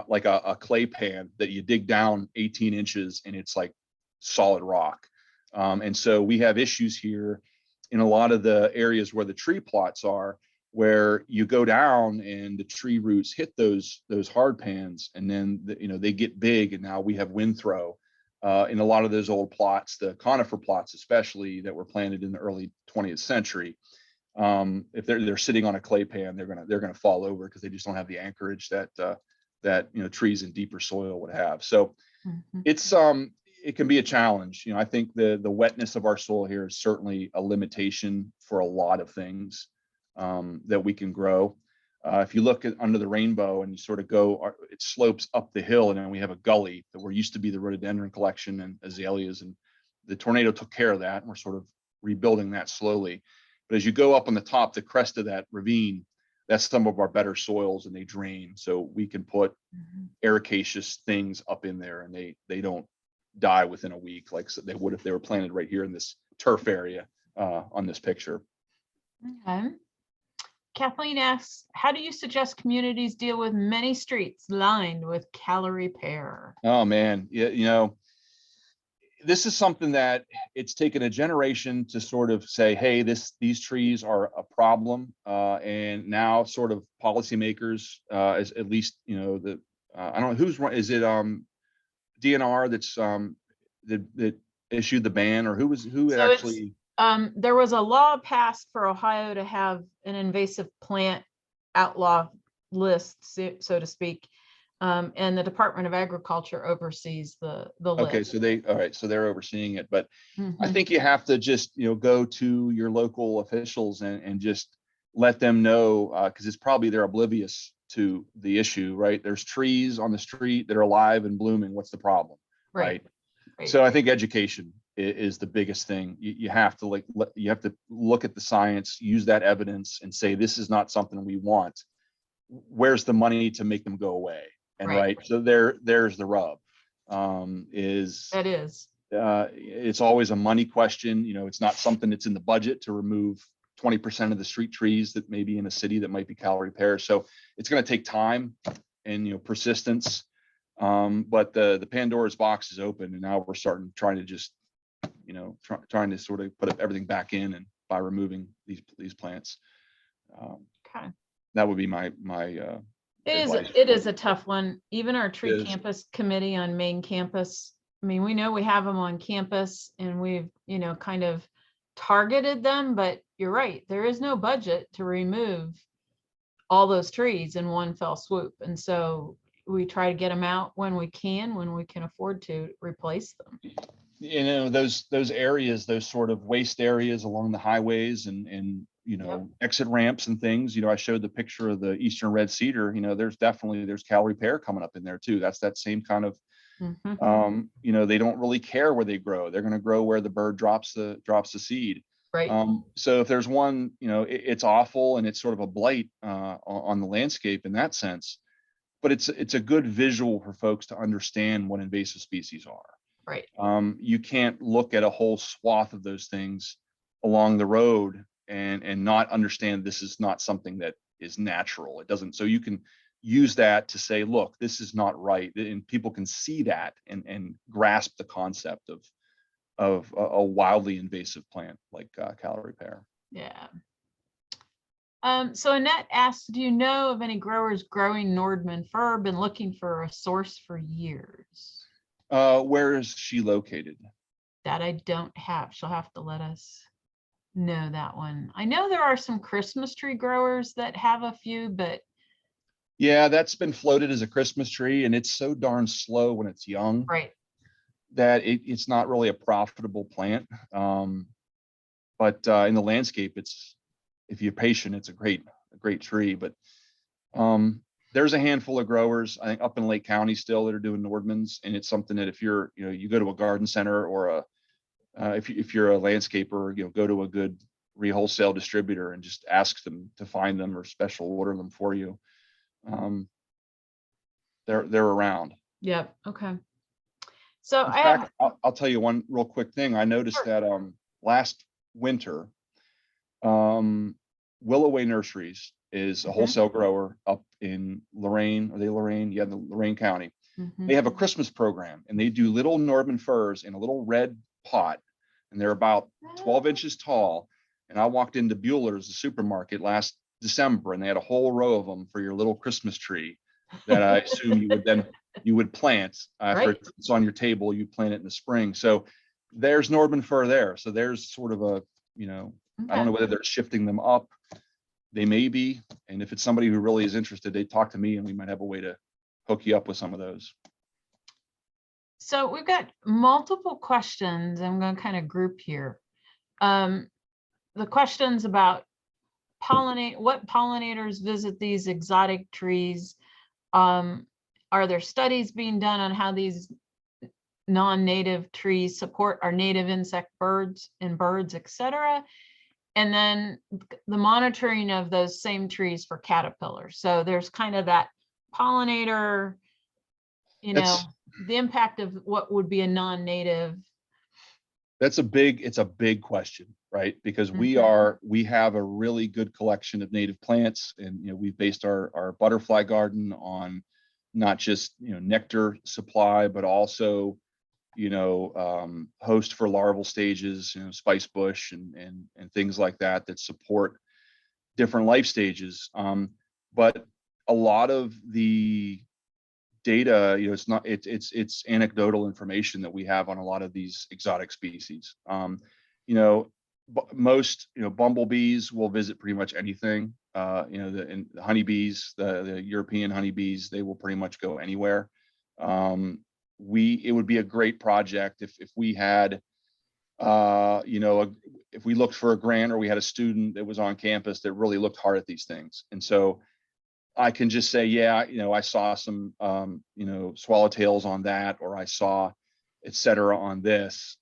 like a clay pan that you dig down 18 inches and it's like solid rock. And so we have issues here in a lot of the areas where the tree plots are, where you go down and the tree roots hit those hard pans, and then they get big, and now we have wind throw in a lot of those old plots, the conifer plots especially, that were planted in the early 20th century. If they're sitting on a clay pan, they're gonna fall over because they just don't have the anchorage that trees in deeper soil would have. So it can be a challenge. I think the wetness of our soil here is certainly a limitation for a lot of things that we can grow. If you look at under the rainbow and you sort of go, it slopes up the hill, and then we have a gully that where used to be the rhododendron collection and azaleas, and the tornado took care of that, and we're sort of rebuilding that slowly. But as you go up on the top, the crest of that ravine, that's some of our better soils, and they drain, so we can put ericaceous things up in there, and they don't die within a week like they would if they were planted right here in this turf area on this picture. Okay. Kathleen asks, how do you suggest communities deal with many streets lined with calorie pear? Oh man, yeah, this is something that it's taken a generation to sort of say, hey, these trees are a problem, and now sort of policymakers, as at least I don't know who's is it DNR that's that issued the ban, or who So actually. There was a law passed for Ohio to have an invasive plant outlaw list, so to speak. And the Department of Agriculture oversees the list. Okay, so they're overseeing it, but I Mhm. think you have to just go to your local officials and just let them know, because it's probably they're oblivious to the issue, right? There's trees on the street that are alive and blooming. What's the problem, right? Right. So I think education is the biggest thing. You have to you have to look at the science, use that evidence, and say this is not something we want. Where's the money to make them go away? And right, so there's the rub. It's always a money question. It's not something that's in the budget to remove 20% of the street trees that may be in a city that might be calorie pear. So it's going to take time and persistence. But the Pandora's box is open, and now we're trying to just trying to sort of put everything back in, and by removing these plants. Okay. That would be my It is a tough one. Even our tree campus committee on main campus, I mean, we know we have them on campus, and we've kind of targeted them, but you're right, there is no budget to remove all those trees in one fell swoop, and so we try to get them out when we can afford to replace them. Those areas, those sort of waste areas along the highways and exit ramps and things. I showed the picture of the eastern red cedar. There's calorie pear coming up in there too. That's that same kind of they don't really care where they grow. They're going to grow where the bird drops the seed. Right. So if there's one, it's awful, and it's sort of a blight on the landscape in that sense. But it's a good visual for folks to understand what invasive species are. Right. You can't look at a whole swath of those things along the road and not understand this is not something that is natural. It doesn't. So you can use that to say, look, this is not right, and people can see that and grasp the concept of a wildly invasive plant like calorie pear. Yeah. So Annette asks, do you know of any growers growing Nordman fir? Been looking for a source for years. Where is she located? That I don't have. She'll have to let us know that one. I know there are some Christmas tree growers that have a few, but yeah, that's been floated as a Christmas tree, and it's so darn slow when it's young, right, that it's not really a profitable plant. But in the landscape, if you're patient, it's a great tree. But there's a handful of growers, I think, up in Lake County still that are doing Nordmans, and it's something that if you're you go to a garden center or if you're a landscaper, go to a good wholesale distributor and just ask them to find them or special order them for you. they're around. Yep. Okay. So In I have, fact, I'll tell you one real quick thing. I noticed sure. that last winter, Willow Way Nurseries is a Mhm, wholesale grower up in Lorain. Are they Lorain? Yeah, the Lorain County. mhm. They have a Christmas program, and they do little Norman firs in a little red pot, and they're about 12 inches tall. And I walked into Bueller's, the supermarket, last December, and they had a whole row of them for your little Christmas tree that I assume you would plant after Right. it's on your table. You plant it in the spring. So there's Norman fir there. So there's sort of a, I don't Okay. know whether they're shifting them up. They may be. And if it's somebody who really is interested, they talk to me and we might have a way to hook you up with some of those. So we've got multiple questions. I'm going to kind of group here. The questions about what pollinators visit these exotic trees. Are there studies being done on how these non-native trees support our native insect birds, etc.? And then the monitoring of those same trees for caterpillars. So there's kind of that pollinator, That's the impact of what would be a non-native. it's a big question, right? Because Mhm. we have a really good collection of native plants, and we've based our butterfly garden on not just nectar supply, but also host for larval stages, spice bush and things like that that support different life stages. But a lot of the data, it's not it's anecdotal information that we have on a lot of these exotic species. Most bumblebees will visit pretty much anything. The honeybees, the European honeybees, they will pretty much go anywhere. It would be a great project if we had if we looked for a grant or we had a student that was on campus that really looked hard at these things. And so I can just say, yeah, I saw some, swallowtails on that, or I saw, et cetera, on this.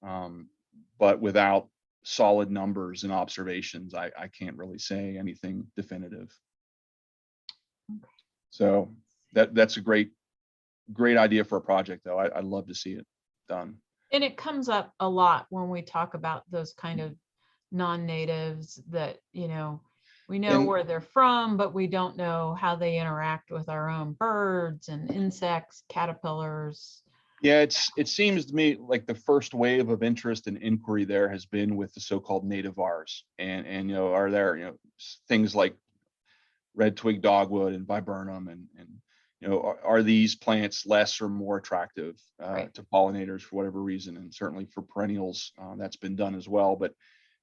But without solid numbers and observations, I can't really say anything definitive. So that's a great idea for a project, though. I'd love to see it done. And it comes up a lot when we talk about those kind of non-natives that, we know And where they're from, but we don't know how they interact with our own birds and insects, caterpillars. yeah, it seems to me like the first wave of interest and inquiry there has been with the so-called nativars, and are there things like red twig dogwood and viburnum, and are these plants less or more attractive Right. to pollinators for whatever reason? And certainly for perennials, that's been done as well. But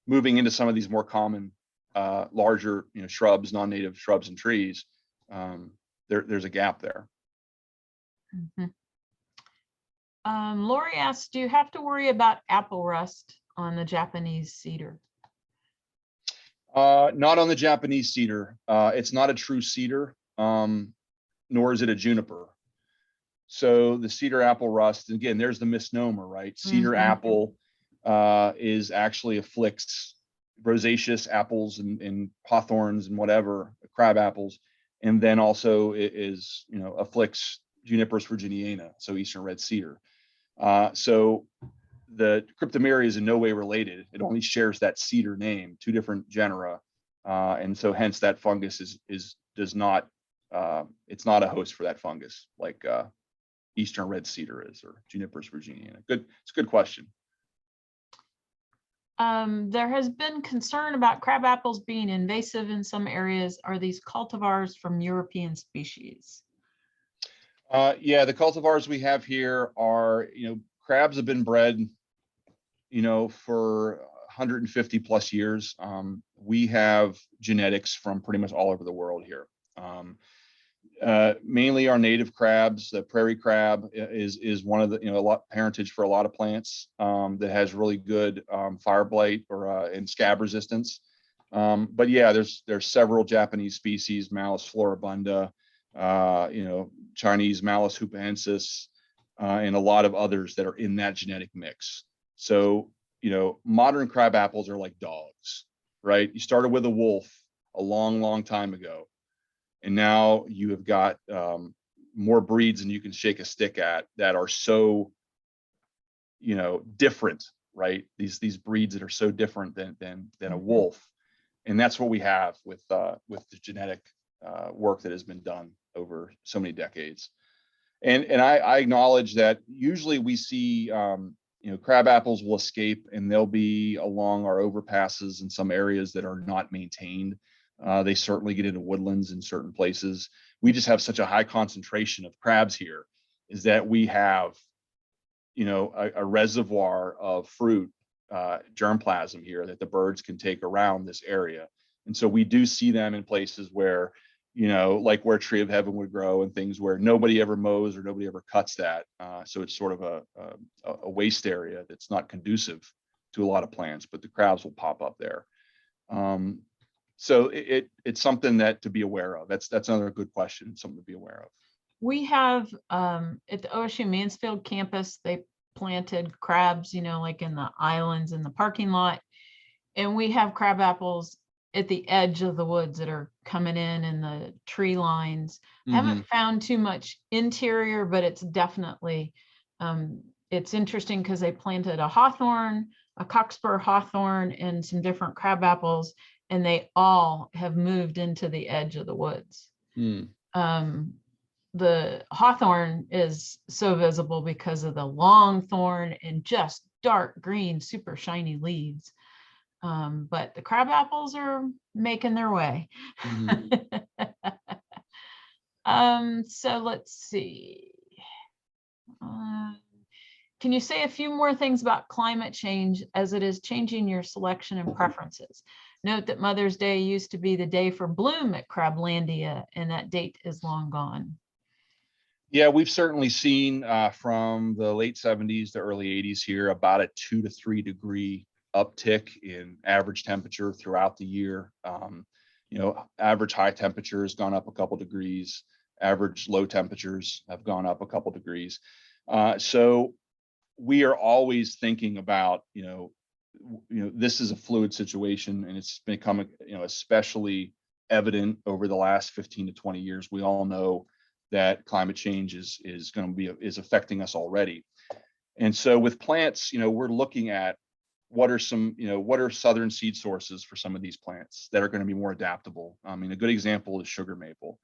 moving into some of these more common, larger shrubs, non-native shrubs and trees, there's a gap there. Mhm. Lori asks, do you have to worry about apple rust on the Japanese cedar? Not on the Japanese cedar. It's not a true cedar, nor is it a juniper. So the cedar apple rust, again, there's the misnomer, right? Cedar Mhm. apple is actually afflicts rosaceous apples and hawthorns and whatever, crab apples, and then also it is afflicts Juniperus virginiana, so eastern red cedar. So the cryptomeria is in no way related. It only shares that cedar name, two different genera, and so hence that fungus does not it's not a host for that fungus like eastern red cedar is, or Juniperus virginiana. It's a good question. There has been concern about crab apples being invasive in some areas. Are these cultivars from European species? Yeah, the cultivars we have here are, crabs have been bred, for 150 plus years. We have genetics from pretty much all over the world here. Mainly our native crabs. The prairie crab is one of the a lot parentage for a lot of plants that has really good fire blight or and scab resistance. But yeah, there's several Japanese species, Malus floribunda, Chinese Malus hoopaensis, and a lot of others that are in that genetic mix. So modern crab apples are like dogs, right? You started with a wolf a long time ago. And now you have got more breeds than you can shake a stick at that are so, different, right? These breeds that are so different than a wolf. And that's what we have with the genetic work that has been done over so many decades. And I acknowledge that usually we see, crab apples will escape and they'll be along our overpasses in some areas that are not maintained. They certainly get into woodlands in certain places. We just have such a high concentration of crabs here, is that we have, a reservoir of fruit germplasm here that the birds can take around this area. And so we do see them in places where, like where Tree of Heaven would grow and things where nobody ever mows or nobody ever cuts that. So it's sort of a waste area that's not conducive to a lot of plants, but the crabs will pop up there. So it's something that to be aware of. That's another good question, something to be aware of. We have at the OSU Mansfield campus, they planted crabs, like in the islands in the parking lot. And we have crab apples at the edge of the woods that are coming in the tree lines. Haven't found too much interior, but it's definitely, it's interesting because they planted a hawthorn, a cockspur hawthorn, and some different crab apples, and they all have moved into the edge of the woods. The hawthorn is so visible because of the long thorn and just dark green, super shiny leaves. But the crab apples are making their way. So let's see. Can you say a few more things about climate change as it is changing your selection and preferences? Note that Mother's Day used to be the day for bloom at Crablandia, and that date is long gone. Yeah, we've certainly seen from the late 70s to early 80s here about a 2 to 3 degree uptick in average temperature throughout the year. Average high temperature has gone up a couple degrees. Average low temperatures have gone up a couple degrees. So we are always thinking about, this is a fluid situation, and it's become, especially evident over the last 15 to 20 years. We all know that climate change is affecting us already. And so with plants, we're looking at what are southern seed sources for some of these plants that are going to be more adaptable. I mean, a good example is sugar maple.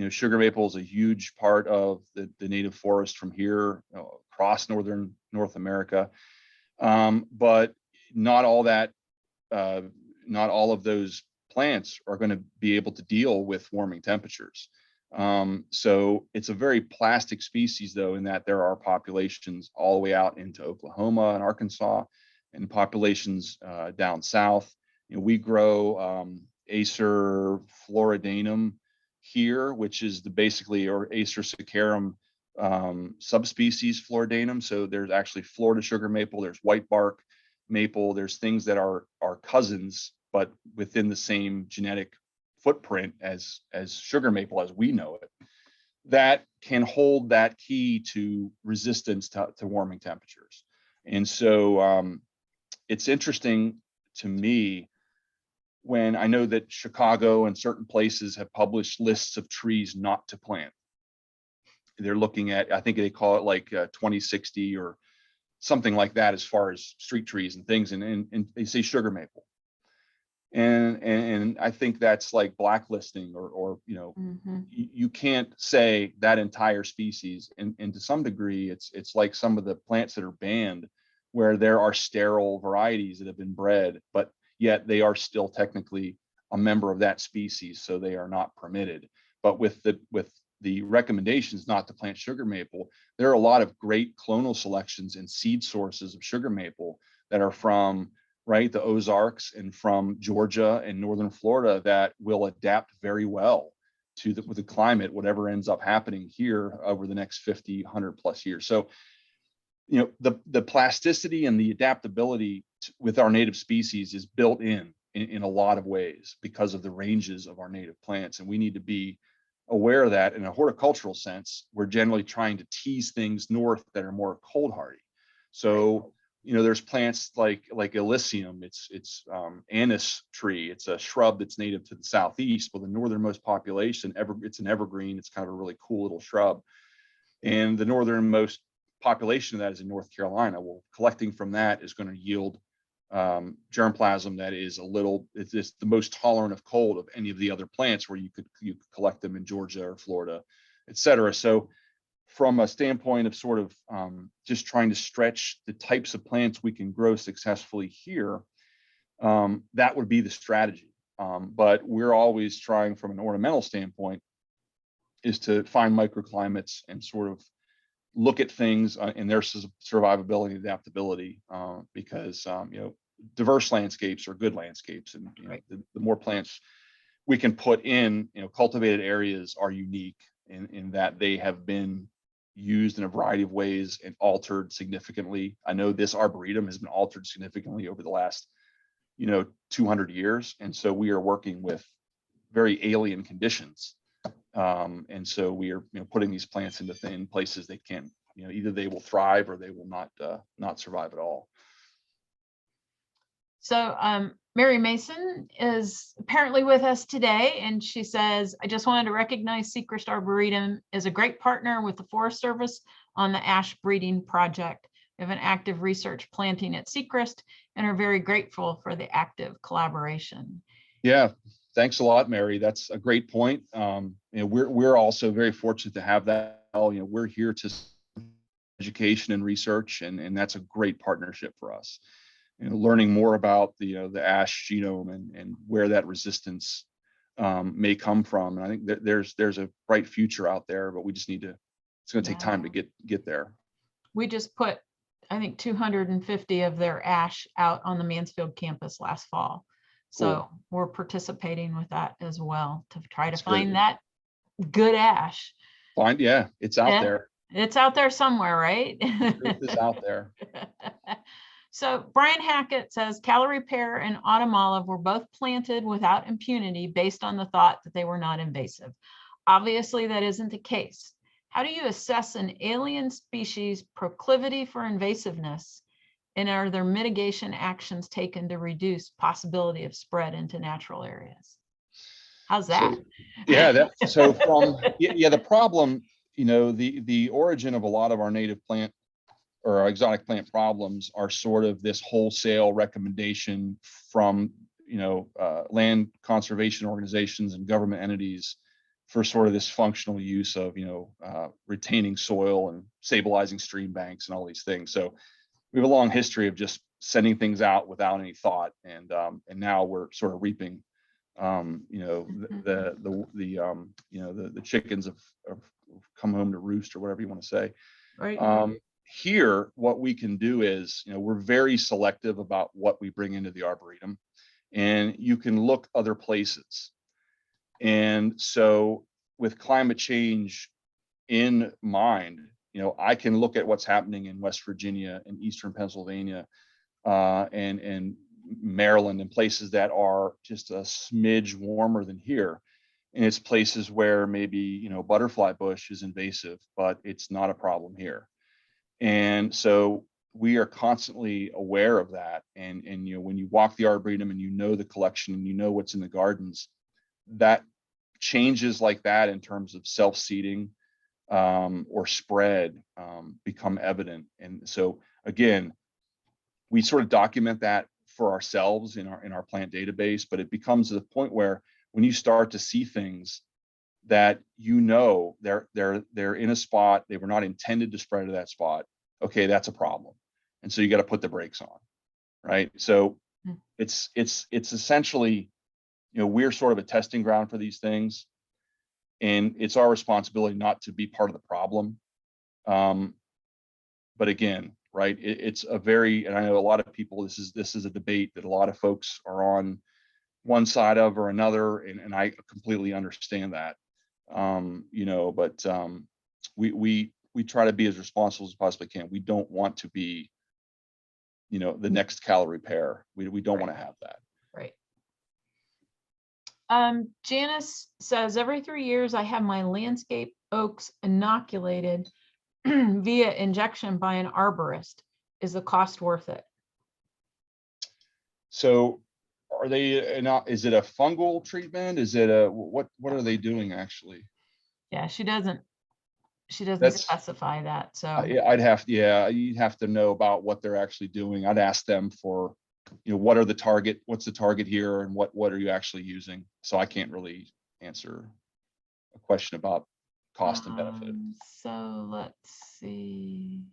Sugar maple is a huge part of the native forest from here across northern North America. But not all of those plants are going to be able to deal with warming temperatures. So it's a very plastic species, though, in that there are populations all the way out into Oklahoma and Arkansas, and populations down south. We grow Acer floridanum here, which is or Acer saccharum subspecies floridanum. So there's actually Florida sugar maple, there's white bark maple, there's things that are cousins, but within the same genetic footprint as sugar maple as we know it, that can hold that key to resistance to warming temperatures. And so it's interesting to me when I know that Chicago and certain places have published lists of trees not to plant. They're looking at, I think they call it like 2060 or something like that as far as street trees and things, and they say sugar maple. And I think that's like blacklisting or you can't say that entire species. And to some degree, it's like some of the plants that are banned, where there are sterile varieties that have been bred, but yet they are still technically a member of that species, so they are not permitted. But with the recommendations not to plant sugar maple, there are a lot of great clonal selections and seed sources of sugar maple that are from the Ozarks and from Georgia and northern Florida that will adapt very well to the climate, whatever ends up happening here over the next 50, 100 plus years. So, the plasticity and the adaptability with our native species is built in a lot of ways because of the ranges of our native plants. And we need to be aware of that. In a horticultural sense, we're generally trying to tease things north that are more cold hardy. So there's plants like Elysium. It's anise tree. It's a shrub that's native to the southeast, but the northernmost population, it's an evergreen. It's kind of a really cool little shrub. And the northernmost population of that is in North Carolina. Well, collecting from that is going to yield germplasm that is it's the most tolerant of cold of any of the other plants, where you could collect them in Georgia or Florida, et cetera. So from a standpoint of sort of just trying to stretch the types of plants we can grow successfully here, that would be the strategy. But we're always trying, from an ornamental standpoint, is to find microclimates and sort of look at things in their survivability and adaptability, because diverse landscapes are good landscapes, and Right. the more plants we can put in, cultivated areas are unique in that they have been used in a variety of ways and altered significantly. I know this arboretum has been altered significantly over the last 200 years, and so we are working with very alien conditions. And so we are putting these plants into places they can't, either they will thrive or they will not survive at all. So Mary Mason is apparently with us today, and she says, I just wanted to recognize Secrest Arboretum is a great partner with the Forest Service on the ash breeding project. We have an active research planting at Secrest and are very grateful for the active collaboration. Yeah, thanks a lot, Mary. That's a great point. We're also very fortunate to have that. We're here to education and research, and that's a great partnership for us. Learning more about the ash genome and where that resistance may come from. And I think that there's a bright future out there, but we just need to. It's going to take time to get there. We just put, I think, 250 of their ash out on the Mansfield campus last fall. So we're participating with that as well to try to find that good ash. It's out there. It's out there somewhere, right? Truth is out there. So Brian Hackett says calorie pear and autumn olive were both planted without impunity based on the thought that they were not invasive. Obviously, that isn't the case. How do you assess an alien species' proclivity for invasiveness? And are there mitigation actions taken to reduce possibility of spread into natural areas? How's that? So from the problem, the origin of a lot of our native plant or our exotic plant problems are sort of this wholesale recommendation from land conservation organizations and government entities for sort of this functional use of retaining soil and stabilizing stream banks and all these things. So we have a long history of just sending things out without any thought, and now we're sort of reaping the chickens have come home to roost, or whatever you want to say. Right. Here, what we can do is, we're very selective about what we bring into the Arboretum, and you can look other places. And so with climate change in mind, I can look at what's happening in West Virginia and Eastern Pennsylvania and Maryland, and places that are just a smidge warmer than here. And it's places where maybe, butterfly bush is invasive, but it's not a problem here. And so we are constantly aware of that. And when you walk the Arboretum and the collection and what's in the gardens, that changes like that in terms of self-seeding or spread become evident. And so again, we sort of document that for ourselves in our plant database, but it becomes to the point where when you start to see things that they're in a spot, they were not intended to spread to that spot, okay, that's a problem. And so you got to put the brakes on, right? So it's essentially, we're sort of a testing ground for these things, and it's our responsibility not to be part of the problem. But again, right, it's a very, and I know a lot of people, this is a debate that a lot of folks are on one side of or another, and I completely understand that. But we try to be as responsible as possibly can. We don't want to be, the next calorie pear. We don't want to have that. Right. Janice says, every 3 years I have my landscape oaks inoculated via injection by an arborist. is the cost worth it? So are they, is it a fungal treatment? Is it a, what are they doing actually? Yeah, she doesn't That's, specify that, so. I'd have, yeah, you'd have to know about what they're actually doing. I'd ask them for, what are the target, what's the target here, and what are you actually using? So I can't really answer a question about cost and benefit. So let's see.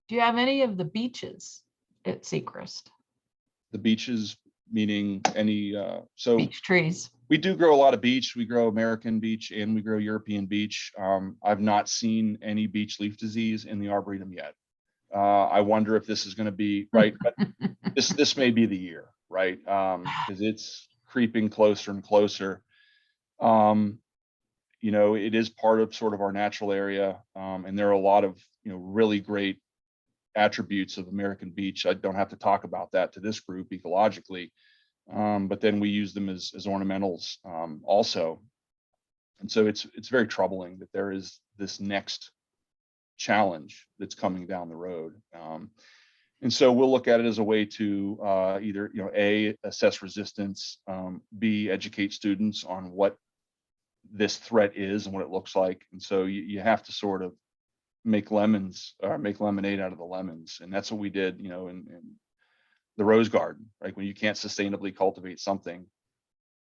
Do you have any of the beaches at Secrest? The beaches, meaning any, so Beach trees. we do grow a lot of beech. We grow American beech and we grow European beech. I've not seen any beech leaf disease in the Arboretum yet. I wonder if this is going to be right, but this may be the year, right? Because it's creeping closer and closer. It is part of sort of our natural area, and there are a lot of really great attributes of American beech. I don't have to talk about that to this group ecologically, but then we use them as ornamentals also. And so it's very troubling that there is this next challenge that's coming down the road. And so we'll look at it as a way to either A, assess resistance, B, educate students on what this threat is and what it looks like. And so you have to sort of make lemons or make lemonade out of the lemons. And that's what we did, in the rose garden, right? When you can't sustainably cultivate something,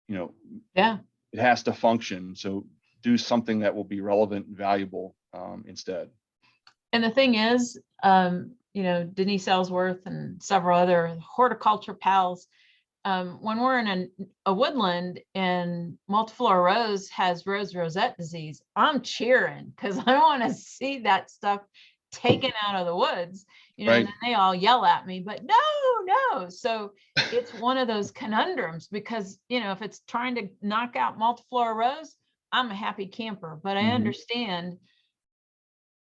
Yeah. it has to function. So do something that will be relevant and valuable instead. And the thing is, Denise Ellsworth and several other horticulture pals, when we're in a woodland and multiflora rose has rose rosette disease, I'm cheering because I want to see that stuff taken out of the woods, Right. and then they all yell at me, but no. So it's one of those conundrums because, if it's trying to knock out multiflora rose, I'm a happy camper, but I understand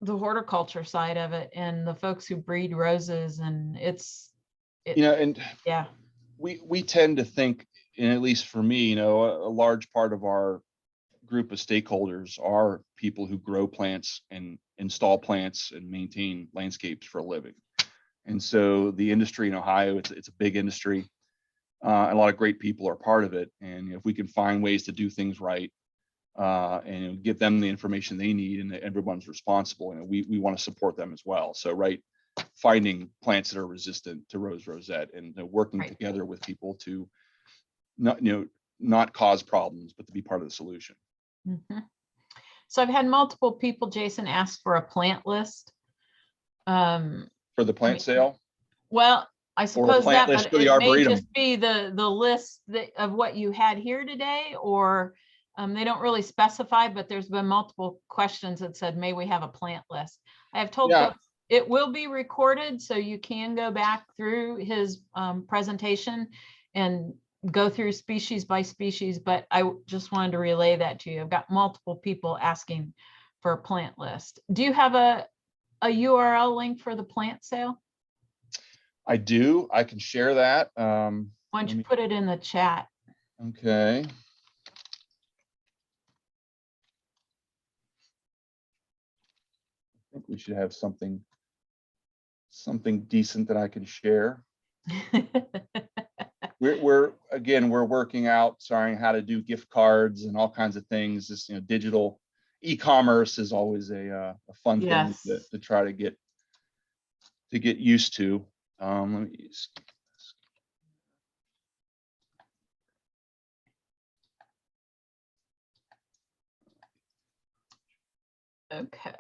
the horticulture side of it and the folks who breed roses, and yeah. We tend to think, and at least for me, a large part of our group of stakeholders are people who grow plants and install plants and maintain landscapes for a living. And so the industry in Ohio, it's a big industry. And a lot of great people are part of it. And if we can find ways to do things right, and give them the information they need, and everyone's responsible, we want to support them as well. So finding plants that are resistant to rose rosette and working together with people to not cause problems, but to be part of the solution. So I've had multiple people, Jason, ask for a plant list. For the plant sale? Well, I suppose that, but for the it may Arboretum. just be the list of what you had here today, or they don't really specify, but there's been multiple questions that said, may we have a plant list? I have told folks it will be recorded, so you can go back through his presentation and go through species by species, but I just wanted to relay that to you. I've got multiple people asking for a plant list. Do you have a URL link for the plant sale? I do. I can share that. Why don't you put it in the chat? Okay. I think we should have something decent that I can share. we're working out, how to do gift cards and all kinds of things. This, digital e-commerce is always a fun thing to try to get used to. Let me use. Okay.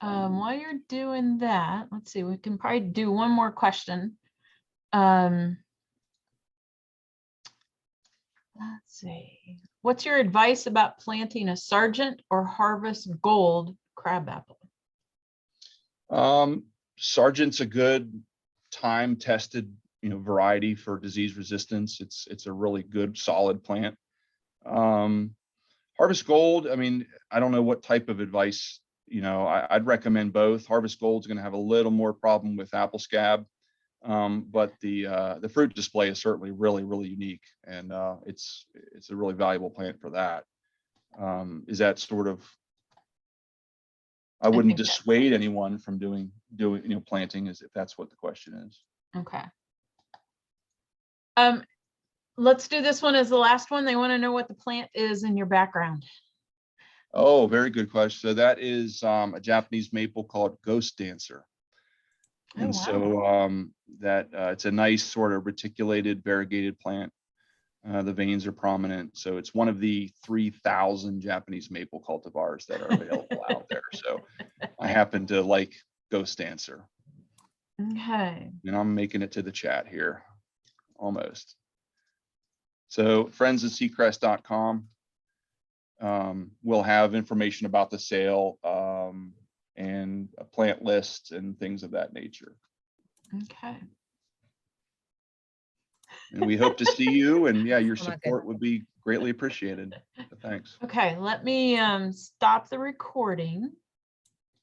While you're doing that, let's see, we can probably do one more question. Let's see. What's your advice about planting a Sargent or Harvest Gold crabapple? Sargent's a good time-tested, variety for disease resistance. It's a really good, solid plant. Harvest Gold, I don't know what type of advice, I'd recommend both. Harvest Gold's going to have a little more problem with apple scab, but the fruit display is certainly really, really unique, and it's a really valuable plant for that. Is that sort of I wouldn't think that's dissuade anyone from doing, planting, if that's what the question is. okay. Let's do this one as the last one. They want to know what the plant is in your background. Oh, very good question. So that is a Japanese maple called Ghost Dancer. Oh, And wow. so that it's a nice sort of reticulated variegated plant. The veins are prominent. So it's one of the 3,000 Japanese maple cultivars that are available out there. So I happen to like Ghost Dancer. Okay. And I'm making it to the chat here, almost. So friends at secrest.com will have information about the sale and a plant list and things of that nature. Okay. And we hope to see you, and yeah, your Oh my support would be greatly appreciated. So thanks. Okay, let me stop the recording.